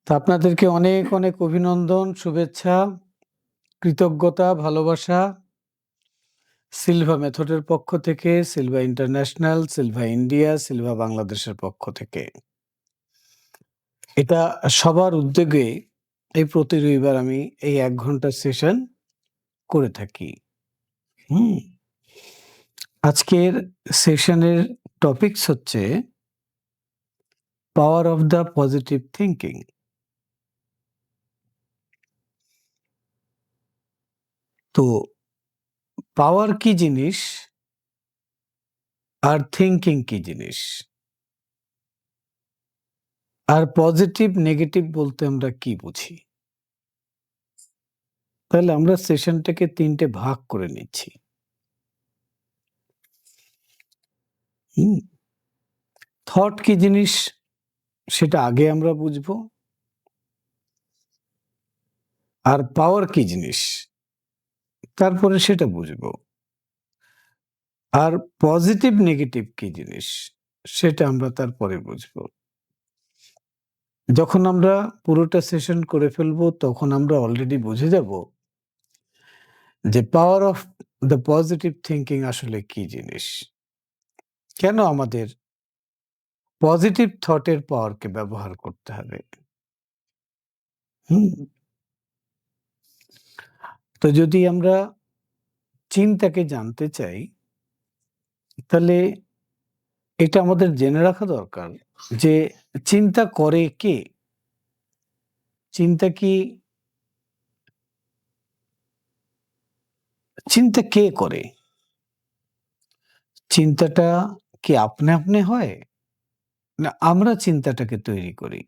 তো আপনাদেরকে অনেক, অনেক অভিনন্দন, শুভেচ্ছা, কৃতজ্ঞতা, ভালোবাসা। সিলভা মেথডের পক্ষ থেকে, Silva international, Silva India, Silva বাংলাদেশের পক্ষ থেকে। এটা সবার উদ্যোগে প্রতি রবিবার আমি এই ১ ঘন্টার সেশন করে থাকি। হুম? আজকের সেশনের টপিকস হচ্ছে power of the positive thinking. তো পাওয়ার কি জিনিস আর থিংকিং কি জিনিস? আর পজিটিভ, নেগেটিভ বলতে আমরা কি বুঝি? তাহলে আমরা সেশনটাকে ৩ টে ভাগ করে নিচ্ছি। হুম? থট কি জিনিস সেটা আগে আমরা বুঝবো। আর পাওয়ার কি জিনিস তারপরে সেটা বুঝবো। আর পজিটিভ, নেগেটিভ কি জিনিস সেটা আমরা তারপরে বুঝবো। যখন আমরা পুরোটা সেশন করে ফেলবো তখন আমরা অলরেডি বুঝে যাব যে power of the positive thinking আসলে কি জিনিস। কেন আমাদের পজিটিভ থটের পাওয়ারকে ব্যবহার করতে হবে। হুম? তো যদি আমরা চিন্তাকে জানতে চাই, তাহলে এটা আমাদের জেনে রাখা দরকার যে চিন্তা করে কে? চিন্তা কি চিন্তা কে করে? চিন্তাটা কি আপনে, আপনে হয়? না আমরা চিন্তাটাকে তৈরি করি?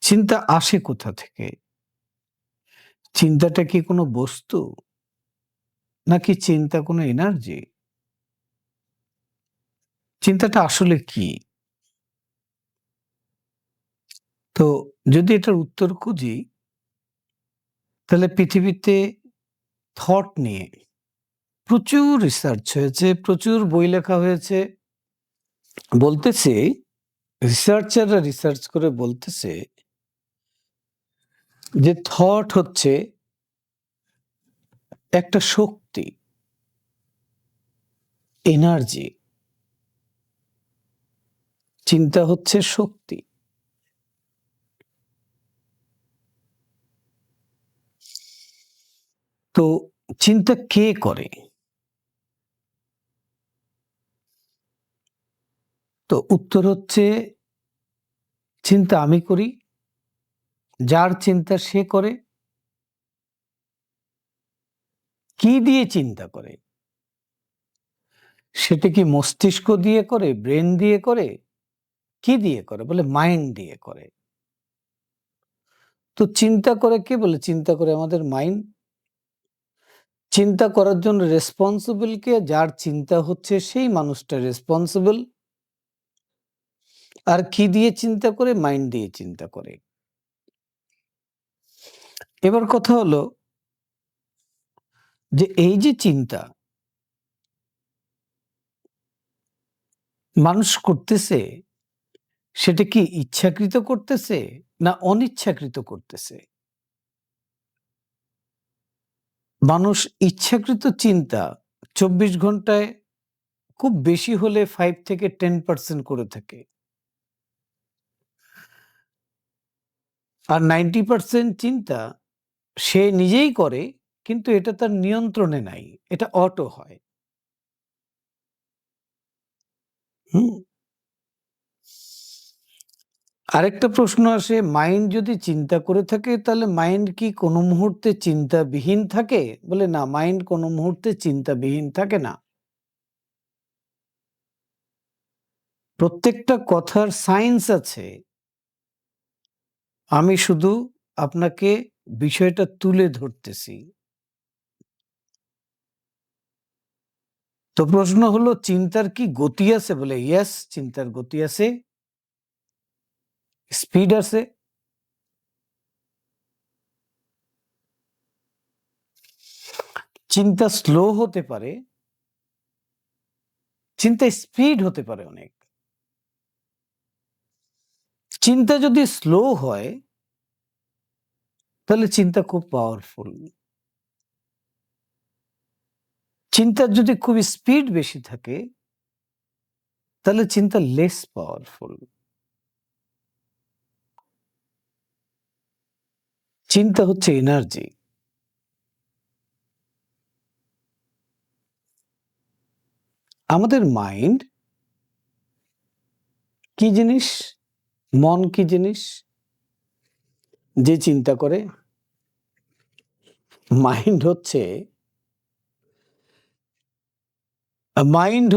চিন্তা আসে কোথা থেকে? চিন্তাটা কি কোনো বস্তু? নাকি চিন্তা কোনো এনার্জি? চিন্তাটা আসলে কি? তো যদি এটার উত্তর খুঁজি, তাহলে পৃথিবীতে থট নিয়ে প্রচুর রিসার্চ হয়েছে, প্রচুর বই লেখা হয়েছে। বলতেছে রিসার্চাররা রিসার্চ করে বলতেছে যে থট হচ্ছে একটা শক্তি, এনার্জি। চিন্তা হচ্ছে শক্তি। তো চিন্তা কে করে? তো উত্তর হচ্ছে চিন্তা আমি করি, যার চিন্তা সে করে। কি দিয়ে চিন্তা করে? সেটা কি মস্তিষ্ক দিয়ে করে, ব্রেন দিয়ে করে, কি দিয়ে করে? বলে মাইন্ড দিয়ে করে। তো চিন্তা করে কে? বলে চিন্তা করে আমাদের মাইন্ড। চিন্তা করার জন্য রেসপন্সিবল কে? যার চিন্তা হচ্ছে সেই মানুষটা রেসপন্সিবল। আর কি দিয়ে চিন্তা করে? মাইন্ড দিয়ে চিন্তা করে। এবার কথা হলো যে এই যে চিন্তা মানুষ করতেছে, সেটা কি ইচ্ছাকৃত করতেছে না অনিচ্ছাকৃত করতেছে? মানুষ ইচ্ছাকৃত চিন্তা ২৪ ঘন্টায় খুব বেশি হলে ৫ থেকে 10% করে থাকে। আর ৯০% চিন্তা সে নিজেই করে, কিন্তু এটা তার নিয়ন্ত্রণে নাই। এটা অটো হয়। হুম? আরেকটা প্রশ্ন আসে, মাইন্ড যদি চিন্তা করে থাকে তাহলে মাইন্ড কি কোনো মুহূর্তে চিন্তাবিহীন থাকে? বলে না, মাইন্ড কোনো মুহূর্তে চিন্তাবিহীন থাকে না। প্রত্যেকটা কথার সায়েন্স আছে। আমি শুধু আপনাকে বিষয়টা তুলে ধরতেছি। তো প্রশ্ন হলো চিন্তার কি গতি আছে? বলে ইয়েস, চিন্তার গতি আছে, স্পিড আছে। চিন্তা স্লো হতে পারে, চিন্তা স্পিড হতে পারে অনেক। চিন্তা যদি স্লো হয় তাহলে চিন্তা খুব পাওয়ারফুল। চিন্তার যদি খুব স্পিড বেশি থাকে তাহলে চিন্তা লেস পাওয়ারফুল। চিন্তা হচ্ছে এনার্জি। আমাদের মাইন্ড কি জিনিস? মন কি জিনিস? যে চিন্তা করে? মাইন্ড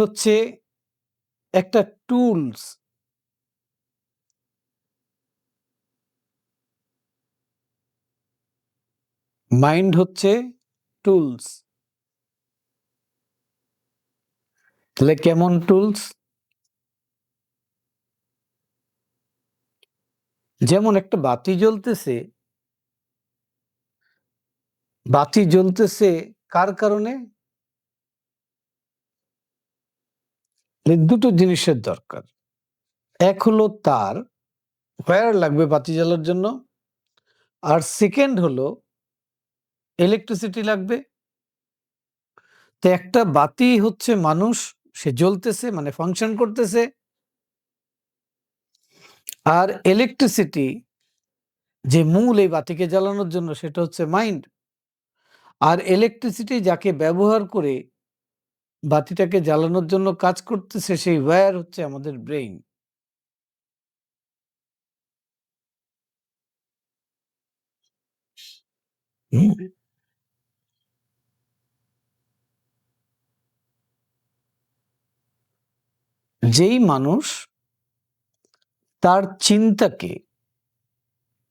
হচ্ছে একটা টুলস। মাইন্ড হচ্ছে টুলস। তাহলে কেমন টুলস? যেমন একটা বাতি জ্বলতেছে। বাতি জ্বলতেছে কার কারণে? দুটো জিনিসের দরকার। এক হলো তার, ওয়্যার লাগবে বাতি জ্বালার জন্য। আর সেকেন্ড হলো ইলেকট্রিসিটি লাগবে। তো একটা বাতি হচ্ছে মানুষ, সে জ্বলতেছে মানে ফাংশন করতেছে। আর ইলেকট্রিসিটি যে মূল এই বাতিকে জ্বালানোর জন্য সেটা হচ্ছে মাইন্ড। আর ইলেকট্রিসিটি যাকে ব্যবহার করে বাতিটাকে জ্বালানোর জন্য কাজ করতেছে সেই ওয়্যার হচ্ছে আমাদের ব্রেইন। যেই মানুষ তার চিন্তাকে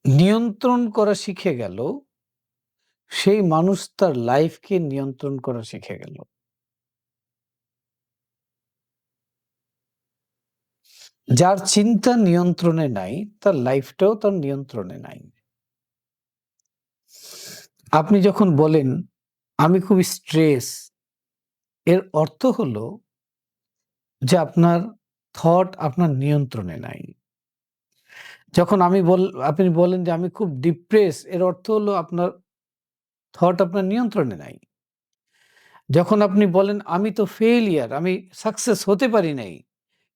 নিয়ন্ত্রণ করা শিখে গেল, সেই মানুষ তার লাইফকে নিয়ন্ত্রণ করা শিখে গেল। যার চিন্তা নিয়ন্ত্রণে নাই তার লাইফটাও তার নিয়ন্ত্রণে নাই। আপনি যখন বলেন আমি খুব স্ট্রেস, এর অর্থ হলো যে আপনার থট আপনার নিয়ন্ত্রণে নাই। যখন আপনি বলেন যে আমি খুব ডিপ্রেস, এর অর্থ হলো আপনার থট আপনার নিয়ন্ত্রণে নাই। যখন আপনি বলেন আমি তো ফেইলিয়ার, আমি সাকসেস হতে পারি নাই,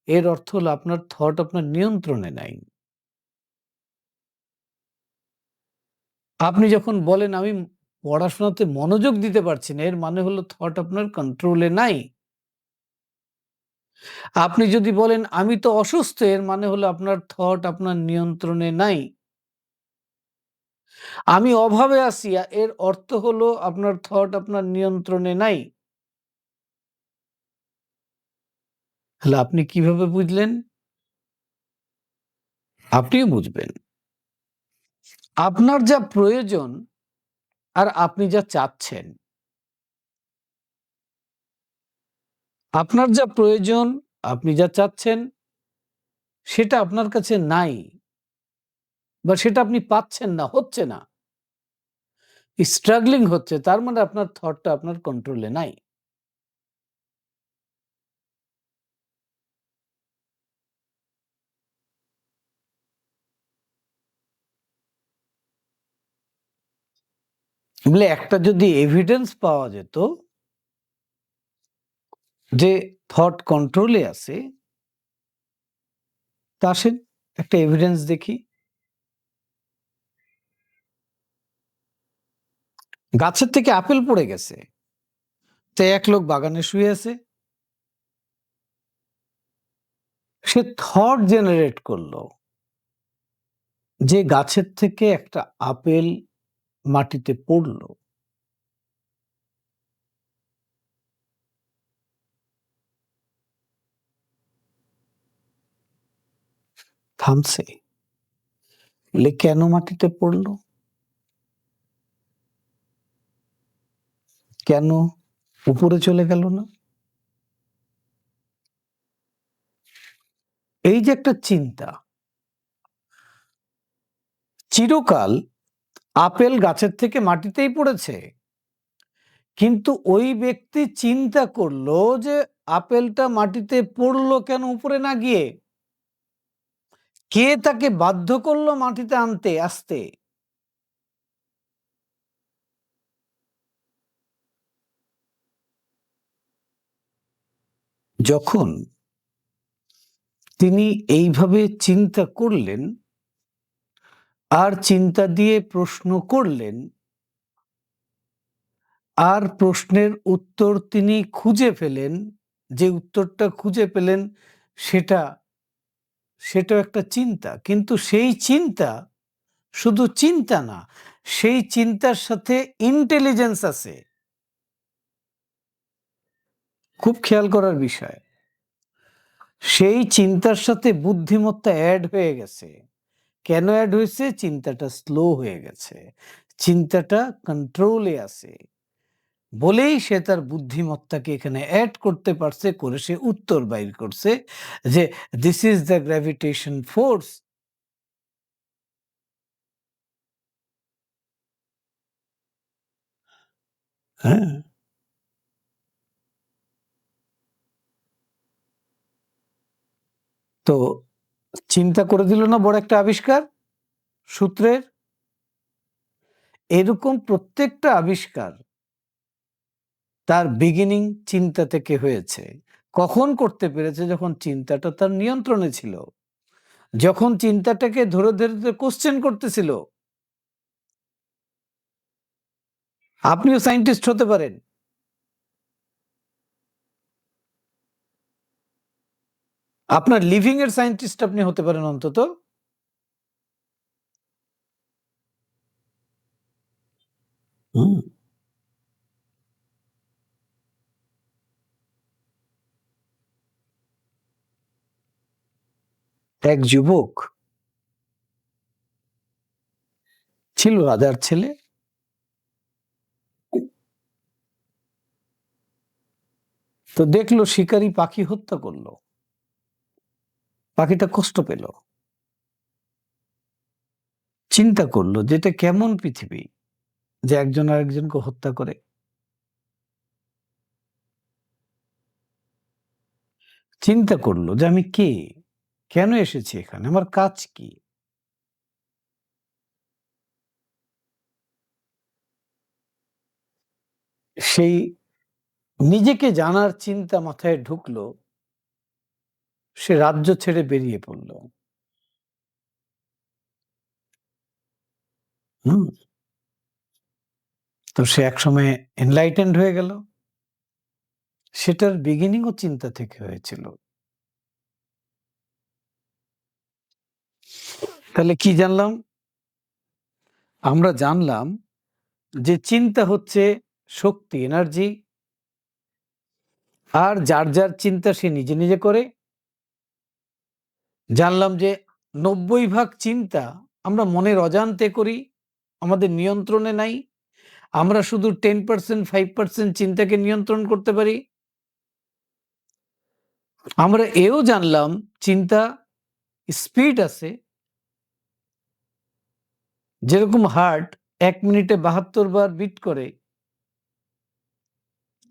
এর অর্থ হলো আপনার থট আপনার নিয়ন্ত্রণে নাই। আপনি যখন বলেন আমি পড়াশোনাতে মনোযোগ দিতে পারছি না, এর মানে হলো থট আপনার কন্ট্রোলে নাই। আপনি যদি বলেন আমি তো অসুস্থ, এর মানে হলো আপনার থট আপনার নিয়ন্ত্রণে নাই। আমি অভাবে আছি, এর অর্থ হলো আপনার থট আপনার নিয়ন্ত্রণে নাই। তাহলে আপনি কিভাবে বুঝলেন? আপনিও বুঝবেন। আপনার যা প্রয়োজন আর আপনি যা চাচ্ছেন, আপনার যা প্রয়োজন, আপনি যা চাচ্ছেন সেটা আপনার কাছে নাই বা সেটা আপনি পাচ্ছেন না, হচ্ছে না। স্ট্রাগলিং হচ্ছে, তার মানে আপনার থটটা আপনার কন্ট্রোলে নাই। বলে একটা যদি এভিডেন্স পাওয়া যেত যে থট কন্ট্রোলে আছে, তা আসেন একটা এভিডেন্স দেখি। গাছের থেকে আপেল পড়ে গেছে, তো এক লোক বাগানে শুয়ে আছে, সে থট জেনারেট করলো যে গাছের থেকে একটা আপেল মাটিতে পড়লো। থামছে, বলে কেন মাটিতে পড়লো? কেন উপরে চলে গেল না? এই যে একটা চিন্তা, চিরকাল আপেল গাছের থেকে মাটিতেই পড়েছে, কিন্তু ওই ব্যক্তি চিন্তা করলো যে আপেলটা মাটিতে পড়লো কেন উপরে না গিয়ে? কে তাকে বাধ্য করলো মাটিতে আসতে? যখন তিনি এইভাবে চিন্তা করলেন আর চিন্তা দিয়ে প্রশ্ন করলেন, আর প্রশ্নের উত্তর তিনি খুঁজে পেলেন, যে উত্তরটা খুঁজে পেলেন সেটা সেটাও একটা চিন্তা। কিন্তু সেই চিন্তা শুধু চিন্তা না, সেই চিন্তার সাথে ইন্টেলিজেন্স আছে। খুব খেয়াল করার বিষয়। সেই চিন্তার সাথে বুদ্ধিমত্তা অ্যাড হয়ে গেছে। কেন অ্যাড হয়েছে? চিন্তাটা স্লো হয়ে গেছে। চিন্তাটা কন্ট্রোলে আছে। বলেই সে তার বুদ্ধিমত্তাকে এখানে অ্যাড করতে পারছে, করে সে উত্তর বাইর করছে যে this is the gravitation force. হ্যাঁ, তো চিন্তা করে দিল না বড় একটা আবিষ্কার সূত্রের? এরকম প্রত্যেকটা আবিষ্কার তার বিগিনিং চিন্তা থেকে হয়েছে। কখন করতে পেরেছে? যখন চিন্তাটা তার নিয়ন্ত্রণে ছিল, যখন চিন্তাটাকে ধরে ধরে কোশ্চেন করতেছিল। আপনিও সায়েন্টিস্ট হতে পারেন, আপনার লিভিং এর সায়েন্টিস্ট আপনি হতে পারেন অন্তত। হুম, এক যুবক ছিল, রাজার ছেলে। তো দেখলো শিকারী পাখি হত্যা করলো, পাখিটা কষ্ট পেল। চিন্তা করলো যে এটা কেমন পৃথিবী যে একজন আরেকজনকে হত্যা করে। চিন্তা করলো যে আমি কে, কেন এসেছি এখানে, আমার কাজ কি। সেই নিজেকে জানার চিন্তা মাথায় ঢুকলো, সে রাজ্য ছেড়ে বেরিয়ে পড়ল। হুম, তো সে একসময় এনলাইটেন্ড হয়ে গেল। সেটার বিগিনিংও চিন্তা থেকে হয়েছিল। তাহলে কি জানলাম? আমরা জানলাম যে চিন্তা হচ্ছে শক্তি, এনার্জি। আর যার যার চিন্তা সে নিজে নিজে করে। জানলাম যে ৯০ ভাগ চিন্তা আমরা মনের অজান্তে করি, আমাদের নিয়ন্ত্রণে নাই। আমরা শুধু 10% 5% চিন্তাকে নিয়ন্ত্রণ করতে পারি। আমরা এও জানলাম চিন্তা স্পিড আছে। যেরকম হার্ট ১ মিনিটে ৭২ বার বিট করে,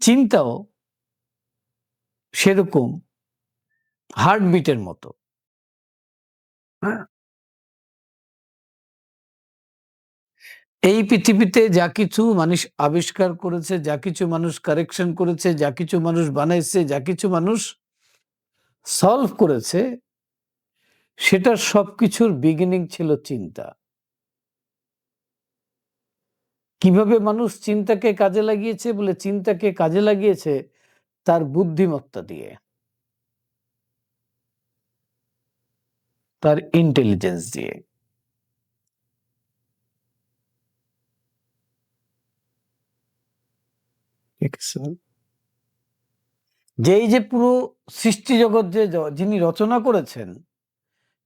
চিন্তাও সেরকম হার্টবিটের মতো। হ্যাঁ, এই পৃথিবীতে যা কিছু মানুষ আবিষ্কার করেছে, যা কিছু মানুষ কারেকশন করেছে, যা কিছু মানুষ বানাইছে, যা কিছু মানুষ সলভ করেছে, সেটার সবকিছুর বিগিনিং ছিল চিন্তা। কিভাবে মানুষ চিন্তাকে কাজে লাগিয়েছে? বলে চিন্তাকে কাজে লাগিয়েছে তার বুদ্ধিমত্তা দিয়ে, তার ইন্টেলিজেন্স দিয়ে। ঠিক আছে? যে এই যে পুরো সৃষ্টি জগৎ যে যিনি রচনা করেছেন,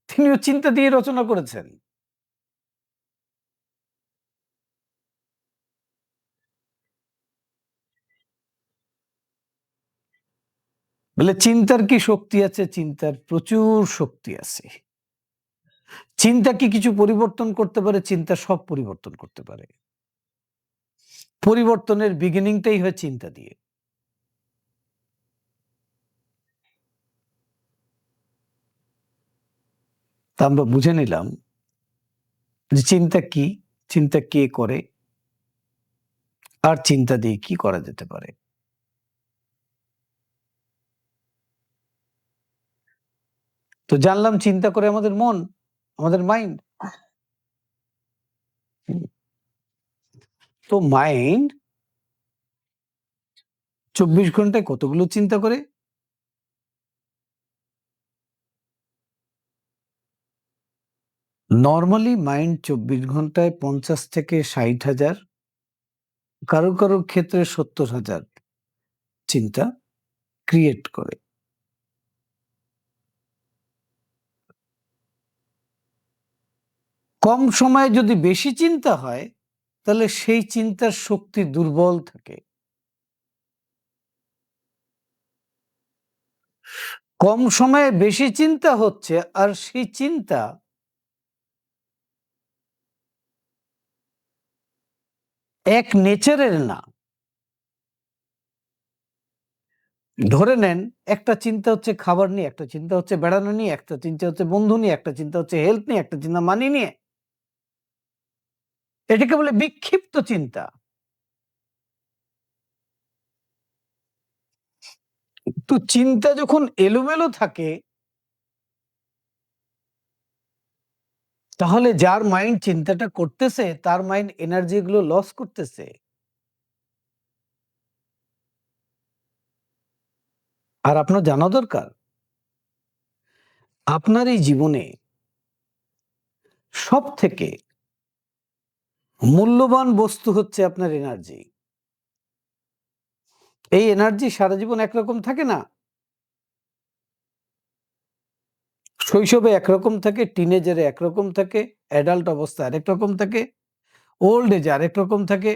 তিনিও চিন্তা দিয়ে রচনা করেছেন। বলে চিন্তার কি শক্তি আছে? চিন্তার প্রচুর শক্তি আছে। চিন্তা কি কিছু পরিবর্তন করতে পারে? চিন্তা সব পরিবর্তন করতে পারে। পরিবর্তনের বিগিনিংটাই হয় চিন্তা দিয়ে। তা আমরা বুঝে নিলাম যে চিন্তা কি, চিন্তা কে করে, আর চিন্তা দিয়ে কি করা যেতে পারে। তো জানলাম চিন্তা করে আমাদের মন, আমাদের মাইন্ড। তো মাইন্ড ২৪ ঘন্টায় কতগুলো চিন্তা করে? নরমালি মাইন্ড ২৪ ঘন্টায় ৫০ থেকে ৬০,০০০, কারোর ক্ষেত্রে ৭০,০০০ চিন্তা ক্রিয়েট করে। কম সময়ে যদি বেশি চিন্তা হয়, তাহলে সেই চিন্তার শক্তি দুর্বল থাকে। কম সময়ে বেশি চিন্তা হচ্ছে, আর সেই চিন্তা এক নেচারের না। ধরে নেন, একটা চিন্তা হচ্ছে খাবার নিয়ে, একটা চিন্তা হচ্ছে বেড়ানো নিয়ে, একটা চিন্তা হচ্ছে বন্ধু নিয়ে, একটা চিন্তা হচ্ছে হেলথ নিয়ে, একটা চিন্তা মানি নিয়ে। এটাকে বলে বিক্ষিপ্ত চিন্তা। তো চিন্তা যখন এলোমেলো থাকে, তাহলে যার মাইন্ড চিন্তাটা করতেছে, তার মাইন্ড এনার্জি গুলো লস করতেছে। আর আপনার জানা দরকার, আপনার এই জীবনে সব থেকে মূল্যবান বস্তু হচ্ছে আপনার এনার্জি। এই এনার্জি সারা জীবন একরকম থাকে না। শৈশবে একরকম থাকে, টিনেজারে একরকম থাকে, অ্যাডাল্ট অবস্থায় আরেক রকম থাকে, ওল্ড এজে আরেক রকম থাকে।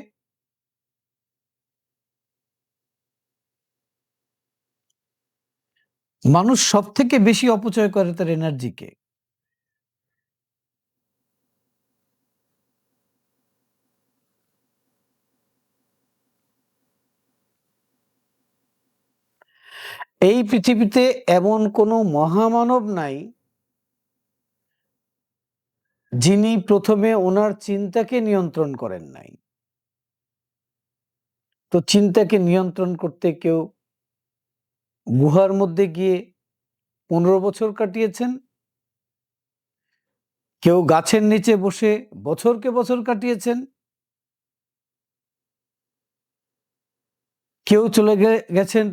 মানুষ সব থেকে বেশি অপচয় করে তার এনার্জিকে। এই পৃথিবীতে এমন কোনো মহামানব নাই যিনি প্রথমে ওনার চিন্তাকে নিয়ন্ত্রণ করেন নাই। তো চিন্তাকে নিয়ন্ত্রণ করতে কেউ গুহার মধ্যে গিয়ে ১৫ বছর কাটিয়েছেন, কেউ গাছের নিচে বসে বছরকে বছর কাটিয়েছেন, কেউ চলে গেছেন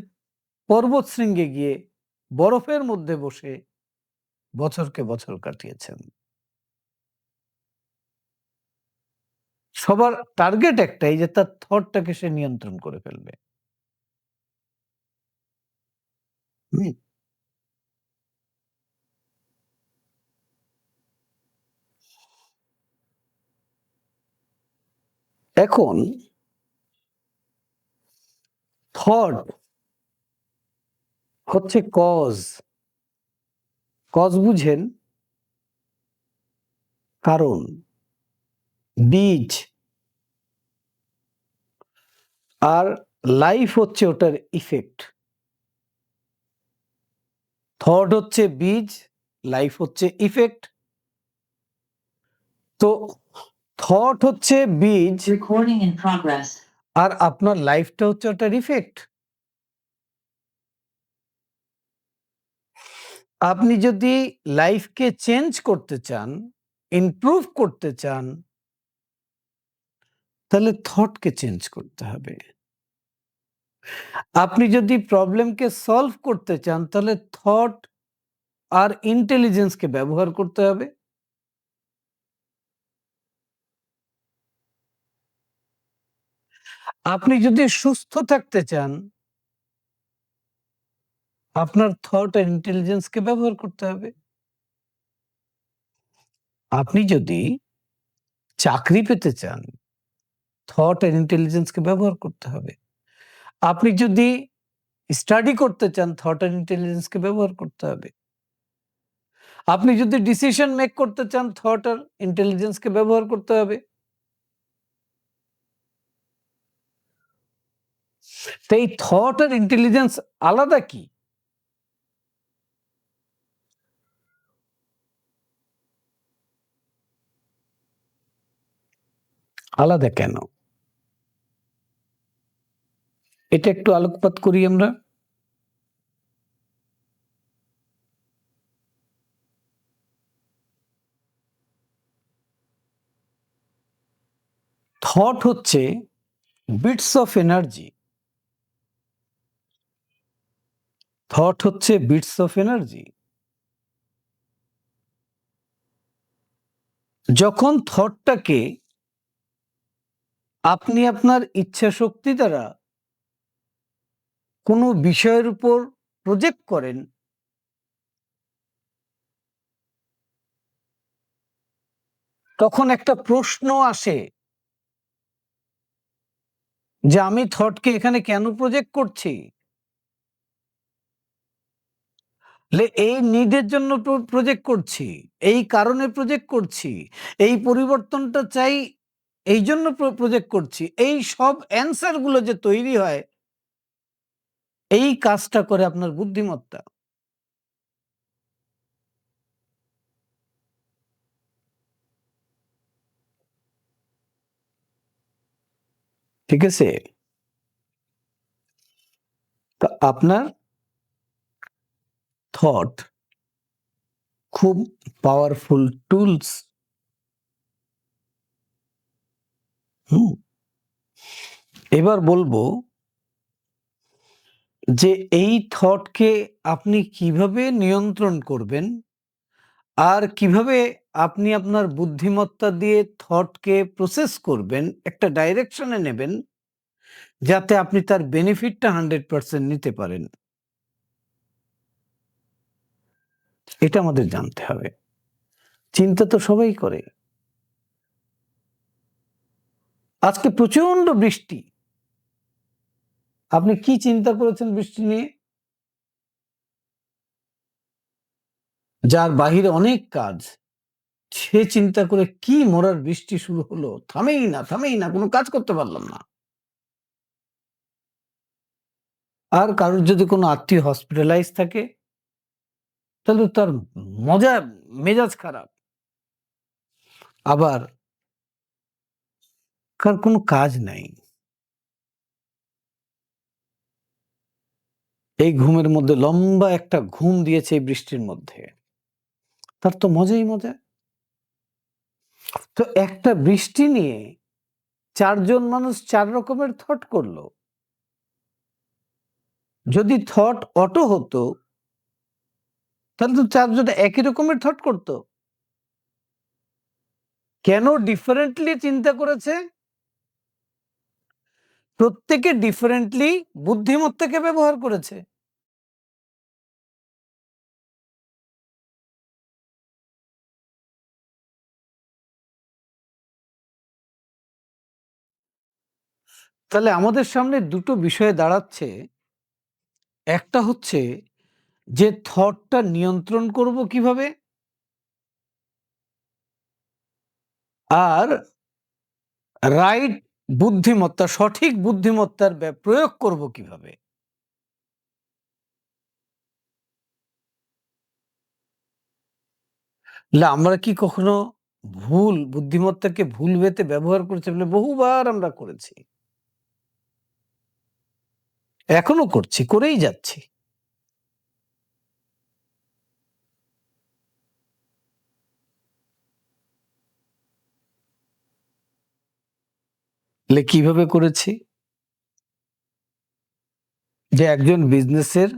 পর্বত শৃঙ্গে গিয়ে বরফের মধ্যে বসে বছরকে বছর কাটিয়েছেন। সবার টার্গেট একটাই, যে তার থটটাকে সে নিয়ন্ত্রণ করে ফেলবে। হুম। এখন থট হচ্ছে কজ। কজ বুঝেন? কারণ, বীজ। আর লাইফ হচ্ছে ওটার ইফেক্ট। থট হচ্ছে বীজ, লাইফ হচ্ছে ইফেক্ট। তো থট হচ্ছে বীজ, আর আপনার লাইফটা হচ্ছে ওটার ইফেক্ট। আপনি যদি লাইফকে চেঞ্জ করতে চান, ইমপ্রুভ করতে চান, তাহলে থটকে চেঞ্জ করতে হবে। আপনি যদি প্রবলেমকে সলভ করতে চান, তাহলে থট আর ইন্টেলিজেন্সকে ব্যবহার করতে হবে। আপনি যদি সুস্থ থাকতে চান, আপনার থট আর ইন্টেলিজেন্সকে ব্যবহার করতে হবে। আপনি যদি চাকরি পেতে চান, থট আর ইন্টেলিজেন্সকে ব্যবহার করতে হবে। আপনি যদি স্টাডি করতে চান, থট আর ইন্টেলিজেন্সকে ব্যবহার করতে হবে। আপনি যদি ডিসিশন মেক করতে চান, থট আর ইন্টেলিজেন্সকে ব্যবহার করতে হবে। তো এই থট আর ইন্টেলিজেন্স আলাদা কি? আলাদা কেন? এটা একটু আলোকপাত করি আমরা। থট হচ্ছে বিটস অফ এনার্জি। থট হচ্ছে বিটস অফ এনার্জি। যখন থটটাকে আপনি আপনার ইচ্ছাশক্তি দ্বারা কোনো বিষয়ের উপর প্রজেক্ট করেন, তখন একটা প্রশ্ন আসে যে আমি থটকে এখানে কেন প্রজেক্ট করছি? এই নিডের জন্য প্রজেক্ট করছি, এই কারণে প্রজেক্ট করছি, এই পরিবর্তনটা চাই এই জন্য প্রজেক্ট করছি। এই সব অ্যান্সার গুলো যে তৈরি হয়, এই কাজটা করে আপনার বুদ্ধিমত্তা। ঠিক আছে? তো আপনার থট খুব পাওয়ারফুল টুলস। হুম? এবার বলবো যে এই থটকে আপনি কিভাবে নিয়ন্ত্রণ করবেন আর কিভাবে আপনি আপনার বুদ্ধিমত্তা দিয়ে থটকে প্রসেস করবেন, একটা ডাইরেকশনে নেবেন যাতে আপনি তার বেনিফিটটা 100% নিতে পারেন। এটা আমাদের জানতে হবে। চিন্তা তো সবাই করে। আজকে প্রচন্ড বৃষ্টি। আপনি কি চিন্তা করেছেন বৃষ্টি নিয়ে? যার বাহিরে অনেক কাজ, সে চিন্তা করে কি মরার বৃষ্টি শুরু হলো, থামেই না, কোনো কাজ করতে পারলাম না। আর কারোর যদি কোনো আত্মীয় হসপিটালাইজ থাকে, তাহলে তার মজা মেজাজ খারাপ। আবার কার কোনো কাজ নাই। এই ঘুমের মধ্যে লম্বা একটা ঘুম দিয়েছে এই বৃষ্টির মধ্যে। তার তো মজাই মজা। তো একটা বৃষ্টি নিয়ে ৪ জন মানুষ ৪ রকমের থট করলো। যদি থট অটো হতো, তাহলে তো ৪ জন একই রকমের থট করত। কেন ডিফারেন্টলি চিন্তা করেছে? প্রত্যেকে ডিফারেন্টলি বুদ্ধিমত্তাকে ব্যবহার করেছে। তাহলে আমাদের সামনে দুটো বিষয় দাঁড়াচ্ছে। একটা হচ্ছে যে থটটা নিয়ন্ত্রণ করব কিভাবে? আর রাইট বুদ্ধিমত্তা, সঠিক বুদ্ধিমত্তার প্রয়োগ করব কিভাবে? আমরা কি কখনো ভুল বুদ্ধিমত্তাকে ভুল ভেতে ব্যবহার করেছি? বলে বহুবার আমরা করেছি। এখনো করছি, করেই যাচ্ছি। কিভাবে করেছি? যে একজন বিজনেসের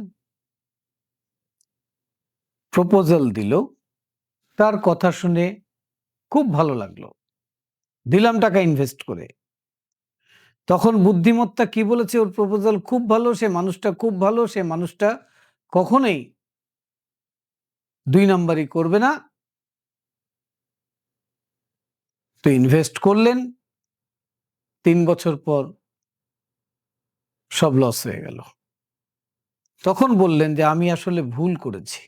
প্রপোজাল দিল, তার কথা শুনে খুব ভালো লাগলো। দিলাম টাকা ইনভেস্ট করে। তখন বুদ্ধিমত্তা কি বলেছে? ওর প্রপোজাল খুব ভালো, সে মানুষটা খুব ভালো, সে মানুষটা কখনোই ২ নাম্বারি করবে না। তো ইনভেস্ট করলেন, ৩ বছর পর সব লস হয়ে গেল। তখন বললেন যে আমি আসলে ভুল করেছি।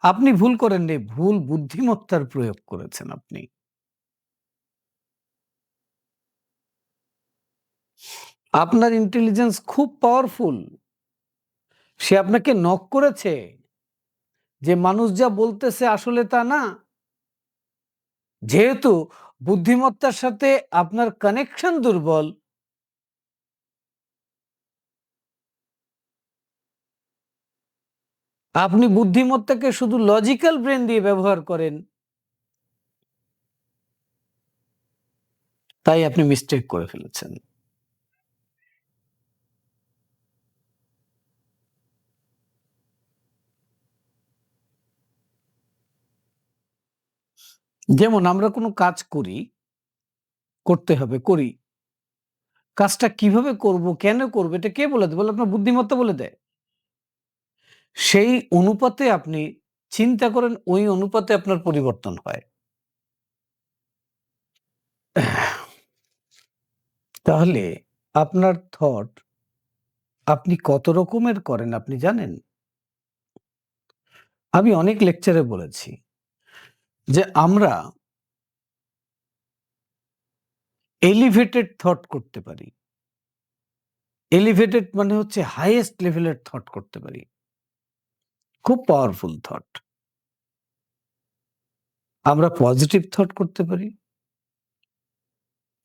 আপনি ভুল করেননি, ভুল বুদ্ধিমত্তার প্রয়োগ করেছেন আপনি। আপনার ইন্টেলিজেন্স খুব পাওয়ারফুল। সে আপনাকে নক করেছে যে মানুষ যা বলতেছে আসলে তা না। যেহেতু বুদ্ধিমত্তার সাথে আপনার কানেকশন দুর্বল, আপনি বুদ্ধিমত্তাকে শুধু লজিক্যাল ব্রেন দিয়ে ব্যবহার করেন, তাই আপনি মিস্টেক করে ফেলেছেন। যেমন আমরা কোনো কাজ করি, করতে হবে, করি। কাজটা কিভাবে করব, কেন করব এটা কে বলে দেয়? বলে আপনার বুদ্ধিমত্তা বলে দেয়। সেই অনুপাতে আপনি চিন্তা করেন, ওই অনুপাতে আপনার পরিবর্তন হয়। তাহলে আপনার থট আপনি কত রকমের করেন আপনি জানেন? আমি অনেক লেকচারে বলেছি যে আমরা এলিভেটেড থট করতে পারি। এলিভেটেড মানে হচ্ছে হাইয়েস্ট লেভেলের থট করতে পারি। খুব পাওয়ারফুল থট। আমরা পজিটিভ থট করতে পারি।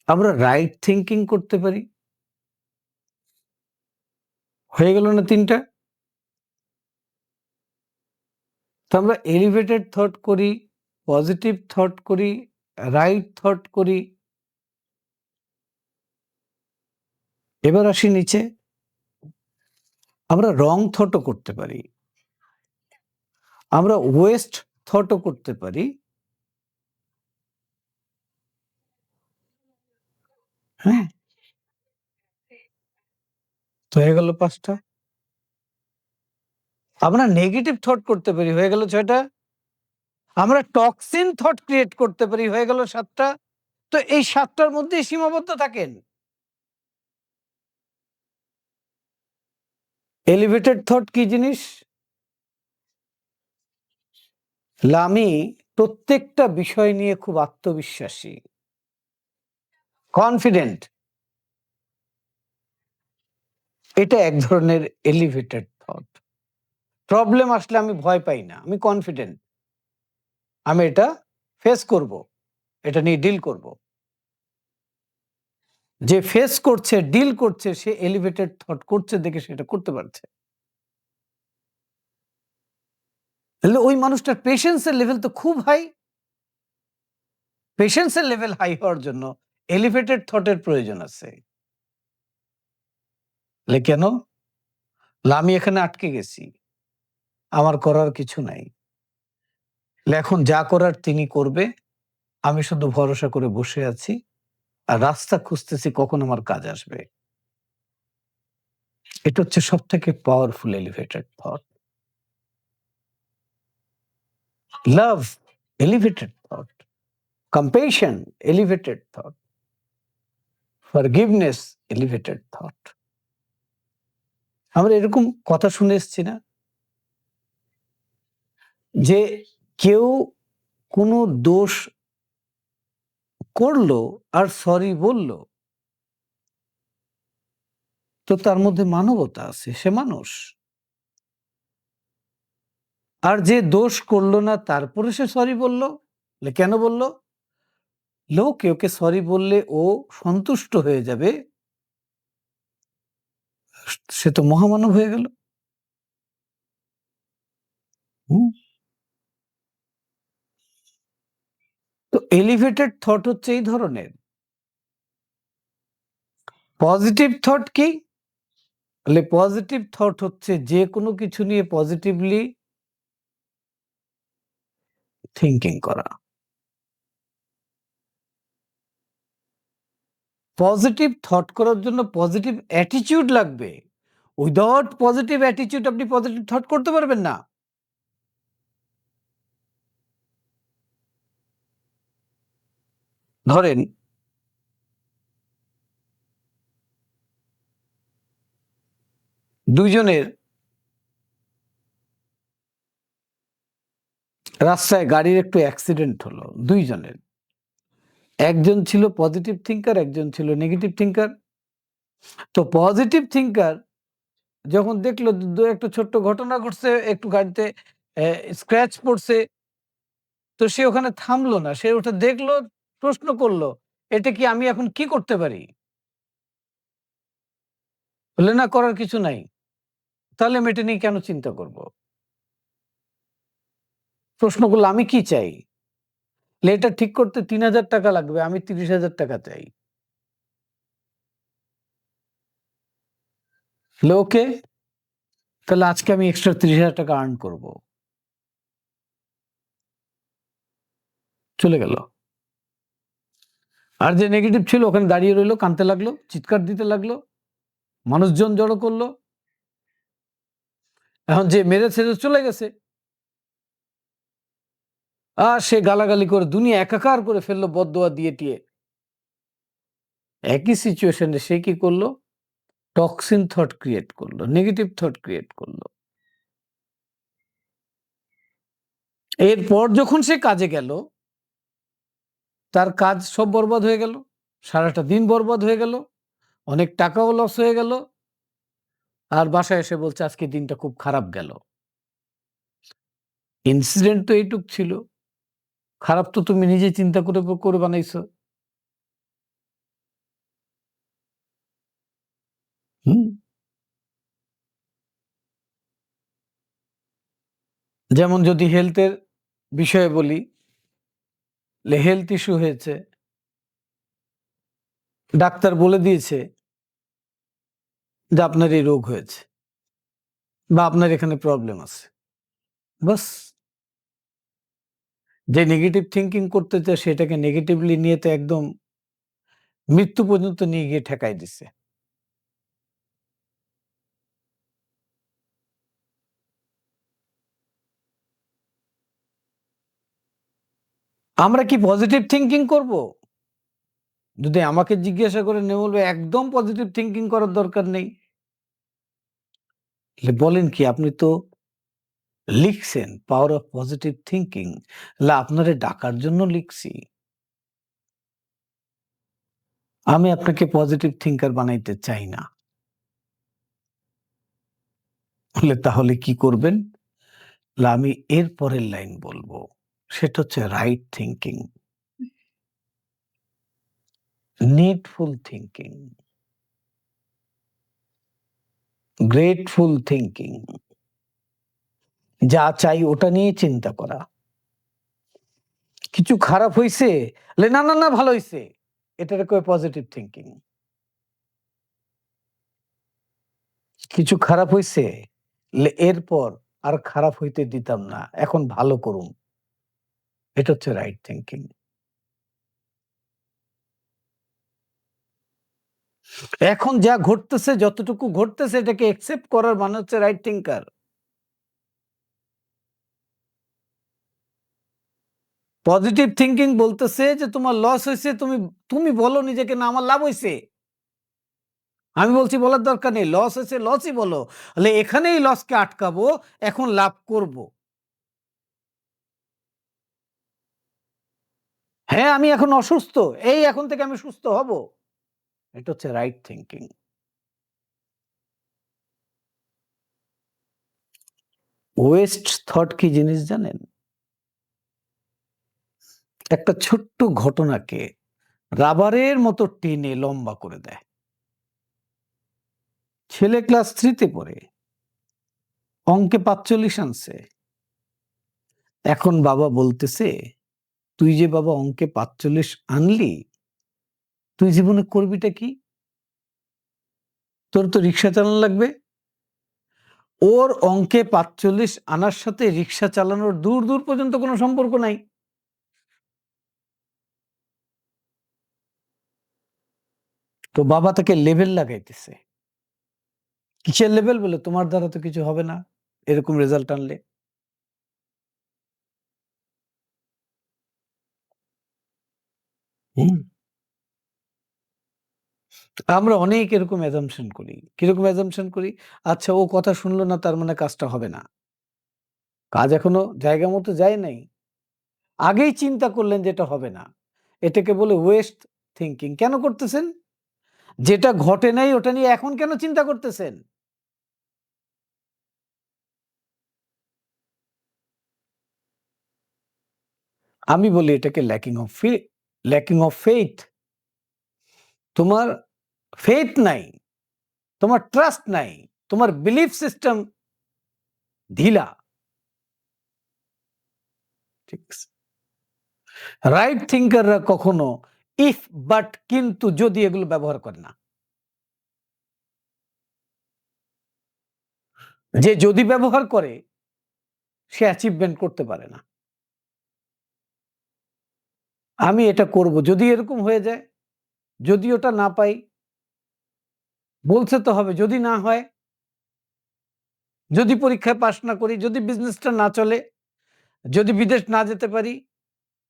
আমরা রাইট থিংকিং করতে পারি। হয়ে গেল না ৩ টা? তো আমরা এলিভেটেড থট করি, পজিটিভ থট করি, রাইট থট করি। এবার আসি নিচে। আমরা রং থটও করতে পারি। আমরা ওয়েস্ট থটও করতে পারি। হ্যাঁ? তো হয়ে গেল ৫ টা। আমরা নেগেটিভ থট করতে পারি, হয়ে গেল ৬ টা। আমরা টক্সিন থট ক্রিয়েট করতে পারি, হয়ে গেল ৭ টা। তো এই ৭ টার মধ্যেই সীমাবদ্ধ থাকেন। এলিভেটেড থট কি জিনিস? আমি প্রত্যেকটা বিষয় নিয়ে খুব আত্মবিশ্বাসী, কনফিডেন্ট। এটা এক ধরনের এলিভেটেড থট। প্রবলেম আসলে আমি ভয় পাই না। আমি কনফিডেন্ট। আমি এটা ফেস করব। এটা নিয়ে ডিল করব। যে ফেস করছে, ডিল করছে সে এলিভেটেড থট করছে দেখে সেটা করতে পারছে। তাহলে ওই মানুষটার পেশেন্স এর লেভেল তো খুব হাই। পেশেন্স এর লেভেল হাই হওয়ার জন্য এলিভেটেড থট এর প্রয়োজন আছে। কেন? আমি এখানে আটকে গেছি। আমার করার কিছু নাই। এখন যা করার তিনি করবে। আমি শুধু ভরসা করে বসে আছি। আর রাস্তা খুঁজতেছি কখন আমার কাজ আসবে। এটা হচ্ছে সবথেকে powerful elevated thought. Love elevated thought. Compassion elevated thought. Forgiveness elevated thought. আমরা এরকম কথা শুনে এসছি না? যে কেউ কোনো দোষ করলো আর সরি বলল, তো তার মধ্যে মানবতা আছে, সে মানুষ। আর যে দোষ করলো না তারপরে সে সরি বলল, কেন বলল? লোক ওকে সরি বললে ও সন্তুষ্ট হয়ে যাবে, সে তো মহামানব হয়ে গেল। হুম? তো এলিভেটেড থট হচ্ছে এই ধরনের। পজিটিভ থট কি? পজিটিভ থট হচ্ছে যে কোনো কিছু নিয়ে পজিটিভলি থিংকিং করা। পজিটিভ থট করার জন্য পজিটিভ অ্যাটিটিউড লাগবে। উইদাউট পজিটিভ অ্যাটিটিউড আপনি পজিটিভ থট করতে পারবেন না। ধরেন দুইজনের রাস্তায় গাড়ির একটু অ্যাক্সিডেন্ট হলো, দুইজনের। একজন ছিল পজিটিভ থিঙ্কার, একজন ছিল নেগেটিভ থিঙ্কার। তো পজিটিভ থিঙ্কার যখন দেখলো একটা ছোট্ট ঘটনা ঘটছে, একটু গাড়িতে স্ক্র্যাচ পড়ছে, তো সে ওখানে থামলো না। সে ওটা দেখলো, প্রশ্ন করল, "এটা কি আমি এখন কি করতে পারি?" বললে, "না, করার কিছু নাই।" তাহলে আমি এটা নিয়ে কেন চিন্তা করব? প্রশ্ন করল, "আমি কি চাই?" বললে, "এটা ঠিক করতে ৳৩,০০০ লাগবে। আমি ৳৩০,০০০ চাই।" বললে, "ওকে। তাহলে আজকে আমি এক্সট্রা ৳৩০,০০০ আর্ন করব।" চলে গেল। আর যে নেগেটিভ ছিল ওখানে দাঁড়িয়ে রইল, কাঁদতে লাগলো, চিৎকার দিতে লাগলো, মানুষজন জড়ো করল। এখন যে মেরেছে সে চলে গেছে। আর সে গালাগালি করে দুনিয়া একাকার করে ফেললো বদদোয়া দিয়ে টিয়ে। একই সিচুয়েশনে সে কি করলো? টক্সিন থট ক্রিয়েট করলো, নেগেটিভ থট ক্রিয়েট করলো। এরপর যখন সে কাজে গেল, তার কাজ সব বরবাদ হয়ে গেল। সারাটা দিন বরবাদ হয়ে গেল। অনেক টাকাও লস হয়ে গেল। আর বাসায় এসে বলছে, "আজকে দিনটা খুব খারাপ গেল।" ইনসিডেন্ট তো এইটুক ছিল। খারাপ তো তুমি নিজে চিন্তা করে বানাইছো। হুম? যেমন যদি হেলথের বিষয়ে বলি, হেলথ ইস্যু হয়েছে। ডাক্তার বলে দিয়েছে যে আপনার এই রোগ হয়েছে বা আপনার এখানে প্রবলেম আছে। বাস, যে নেগেটিভ থিংকিং করতে চায় সেটাকে নেগেটিভলি নিয়ে তো একদম মৃত্যু পর্যন্ত নিয়ে গিয়ে ঠেকাই দিছে। আমরা কি পজিটিভ থিংকিং করব? যদি আমাকে জিজ্ঞাসা করেন, আমি বলব একদম পজিটিভ থিংকিং করার দরকার নেই। বলেন কি, আপনি তো লিখছেন পাওয়ার অফ পজিটিভ থিংকিং। আপনারে ডাকার জন্য লিখছি। আমি আপনাকে পজিটিভ থিংকার বানাইতে চাই না। তাহলে কি করবেন? আমি এর পরের লাইন বলবো। সেটা হচ্ছে right thinking, needful thinking, grateful thinking. যা চাই ওটা নিয়ে চিন্তা করা। কিছু খারাপ হইছে? না, না, না, ভালো হইছে। এটারে কয় পজিটিভ থিংকিং। কিছু খারাপ হইছে? এরপর আর খারাপ হইতে দিতাম না। এখন ভালো করুন। এটা হচ্ছে রাইট থিংকিং। এখন যা ঘটতেছে, যতটুকু ঘটতেছে এটাকে অ্যাকসেপ্ট করার মানে হচ্ছে রাইট থিংকার। পজিটিভ থিংকিং বলতেছে যে তোমার লস হইছে, তুমি তুমি বলো নিজেকে, না আমার লাভ হইছে। আমি বলছি বলার দরকার নেই। লস হইছে লসই বলো। এখানেই লসকে আটকাবো, এখন লাভ করব। হ্যাঁ, আমি এখন অসুস্থ। এখন থেকে আমি সুস্থ হব। এটা হচ্ছে রাইট থিংকিং। ওয়েস্ট থট কি জিনিস জানেন? একটা ছোট্ট ঘটনাকে রাবারের মতো টেনে লম্বা করে দেয়। ছেলে ক্লাস 3 তে পড়ে। অঙ্কে ৪৫ আনছে। এখন বাবা বলতেছে, "তুই যে বাবা অঙ্কে ৪৫ আনলি, তুই জীবনে করবিটা কি? তোর তো রিক্সা চালানো লাগবে।" ওর অঙ্কে ৪৫ আনার সাথে রিক্সা চালানোর দূর, দূর পর্যন্ত কোনো সম্পর্ক নাই। তো বাবা তাকে লেভেল লাগাইতেছে। কিসের লেভেল? বলে, "তোমার দ্বারা তো কিছু হবে না, এরকম রেজাল্ট আনলে।" হুম? আমরা অনেক এরকম অ্যাজাম্পশন করি। কিরকম অ্যাজাম্পশন করি? আচ্ছা, ও কথা শুনল না তার মানে কাজটা হবে না। কাজ এখনো জায়গা মতো যায় নাই। আগেই চিন্তা করলেন যে এটা হবে না। এটাকে বলে ওয়েস্ট থিংকিং। কেন করতেছেন? যেটা ঘটে নাই ওটা নিয়ে এখন কেন চিন্তা করতেছেন? আমি বলি এটাকে lacking of faith. Lacking of faith, তোমার ফেইথ নাই, তোমার ট্রাস্ট নাই, তোমার বিলিফ সিস্টেম ঢিলা। ঠিক আছে? রাইট থিঙ্কাররা কখনো ইফ, বাট, কিন্তু, যদি এগুলো ব্যবহার করে না। যে যদি ব্যবহার করে সে অ্যাচিভমেন্ট করতে পারে না। আমি এটা করব, যদি এরকম হয়ে যায়, যদি ওটা না পাই, বলছে তো হবে, যদি না হয়, যদি পরীক্ষায় পাশ না করি, যদি বিজনেসটা না চলে, যদি বিদেশ না যেতে পারি,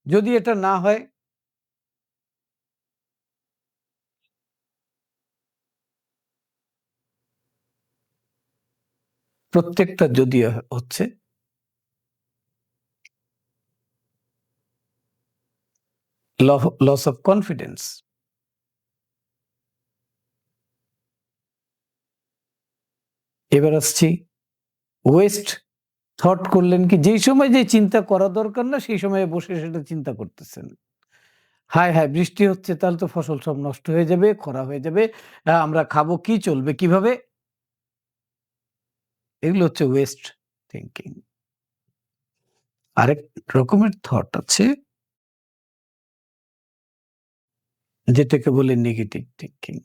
যদি এটা না হয়। প্রত্যেকটা যদি হচ্ছে লস অফ কনফিডেন্স। এবার আসছি ওয়েস্ট থট করলেন কি, যেই সময় যে চিন্তা করা দরকার না সেই সময়ে বসে সেটা চিন্তা করতেছেন। হায় হায়, বৃষ্টি হচ্ছে, তাহলে তো ফসল সব নষ্ট হয়ে যাবে, খরা হয়ে যাবে, আমরা খাবো কি, চলবে কিভাবে? এগুলো হচ্ছে ওয়েস্ট থিঙ্কিং। আরেক রকমের থট আছে যেটাকে বলে নেগেটিভ থিঙ্কিং।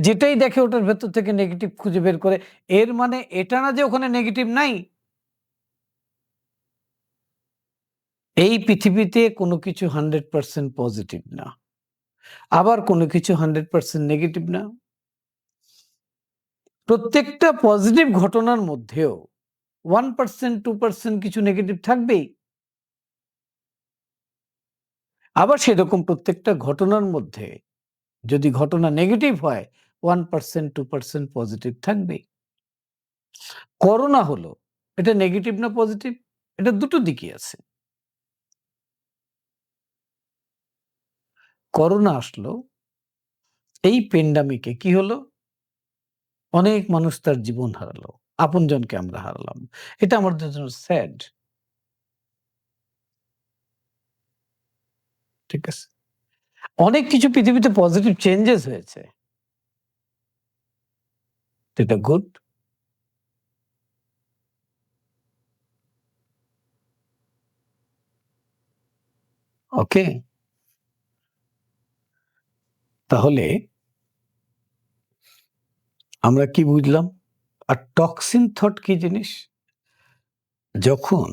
যেটাই দেখে ওটার ভেতর থেকে নেগেটিভ খুঁজে বের করে। এর মানে এটা না যে ওখানে নেগেটিভ নাই। এই পৃথিবীতে কোনো কিছু 100% পজিটিভ না। আবার কোনো কিছু 100% নেগেটিভ না। প্রত্যেকটা পজিটিভ ঘটনার মধ্যেও 1% 2% কিছু নেগেটিভ থাকবেই। আবার সেরকম প্রত্যেকটা ঘটনার মধ্যে যদি ঘটনা নেগেটিভ হয় 1% 2% পজিটিভ থাকবেই। করোনা হলো, এটা নেগেটিভ না পজিটিভ? এটা দুটো দিকই আছে। করোনা আসলো, এই প্যান্ডামিকে কি হলো? অনেক মানুষ তার জীবন হারালো। আপনজনকে আমরা হারালাম। এটা আমাদের জন্য স্যাড। ঠিক আছে? অনেক কিছু পৃথিবীতে পজিটিভ চেঞ্জেস হয়েছে। এটা গুড। ওকে? তাহলে আমরা কি বুঝলাম? আর টক্সিন থট কি জিনিস? যখন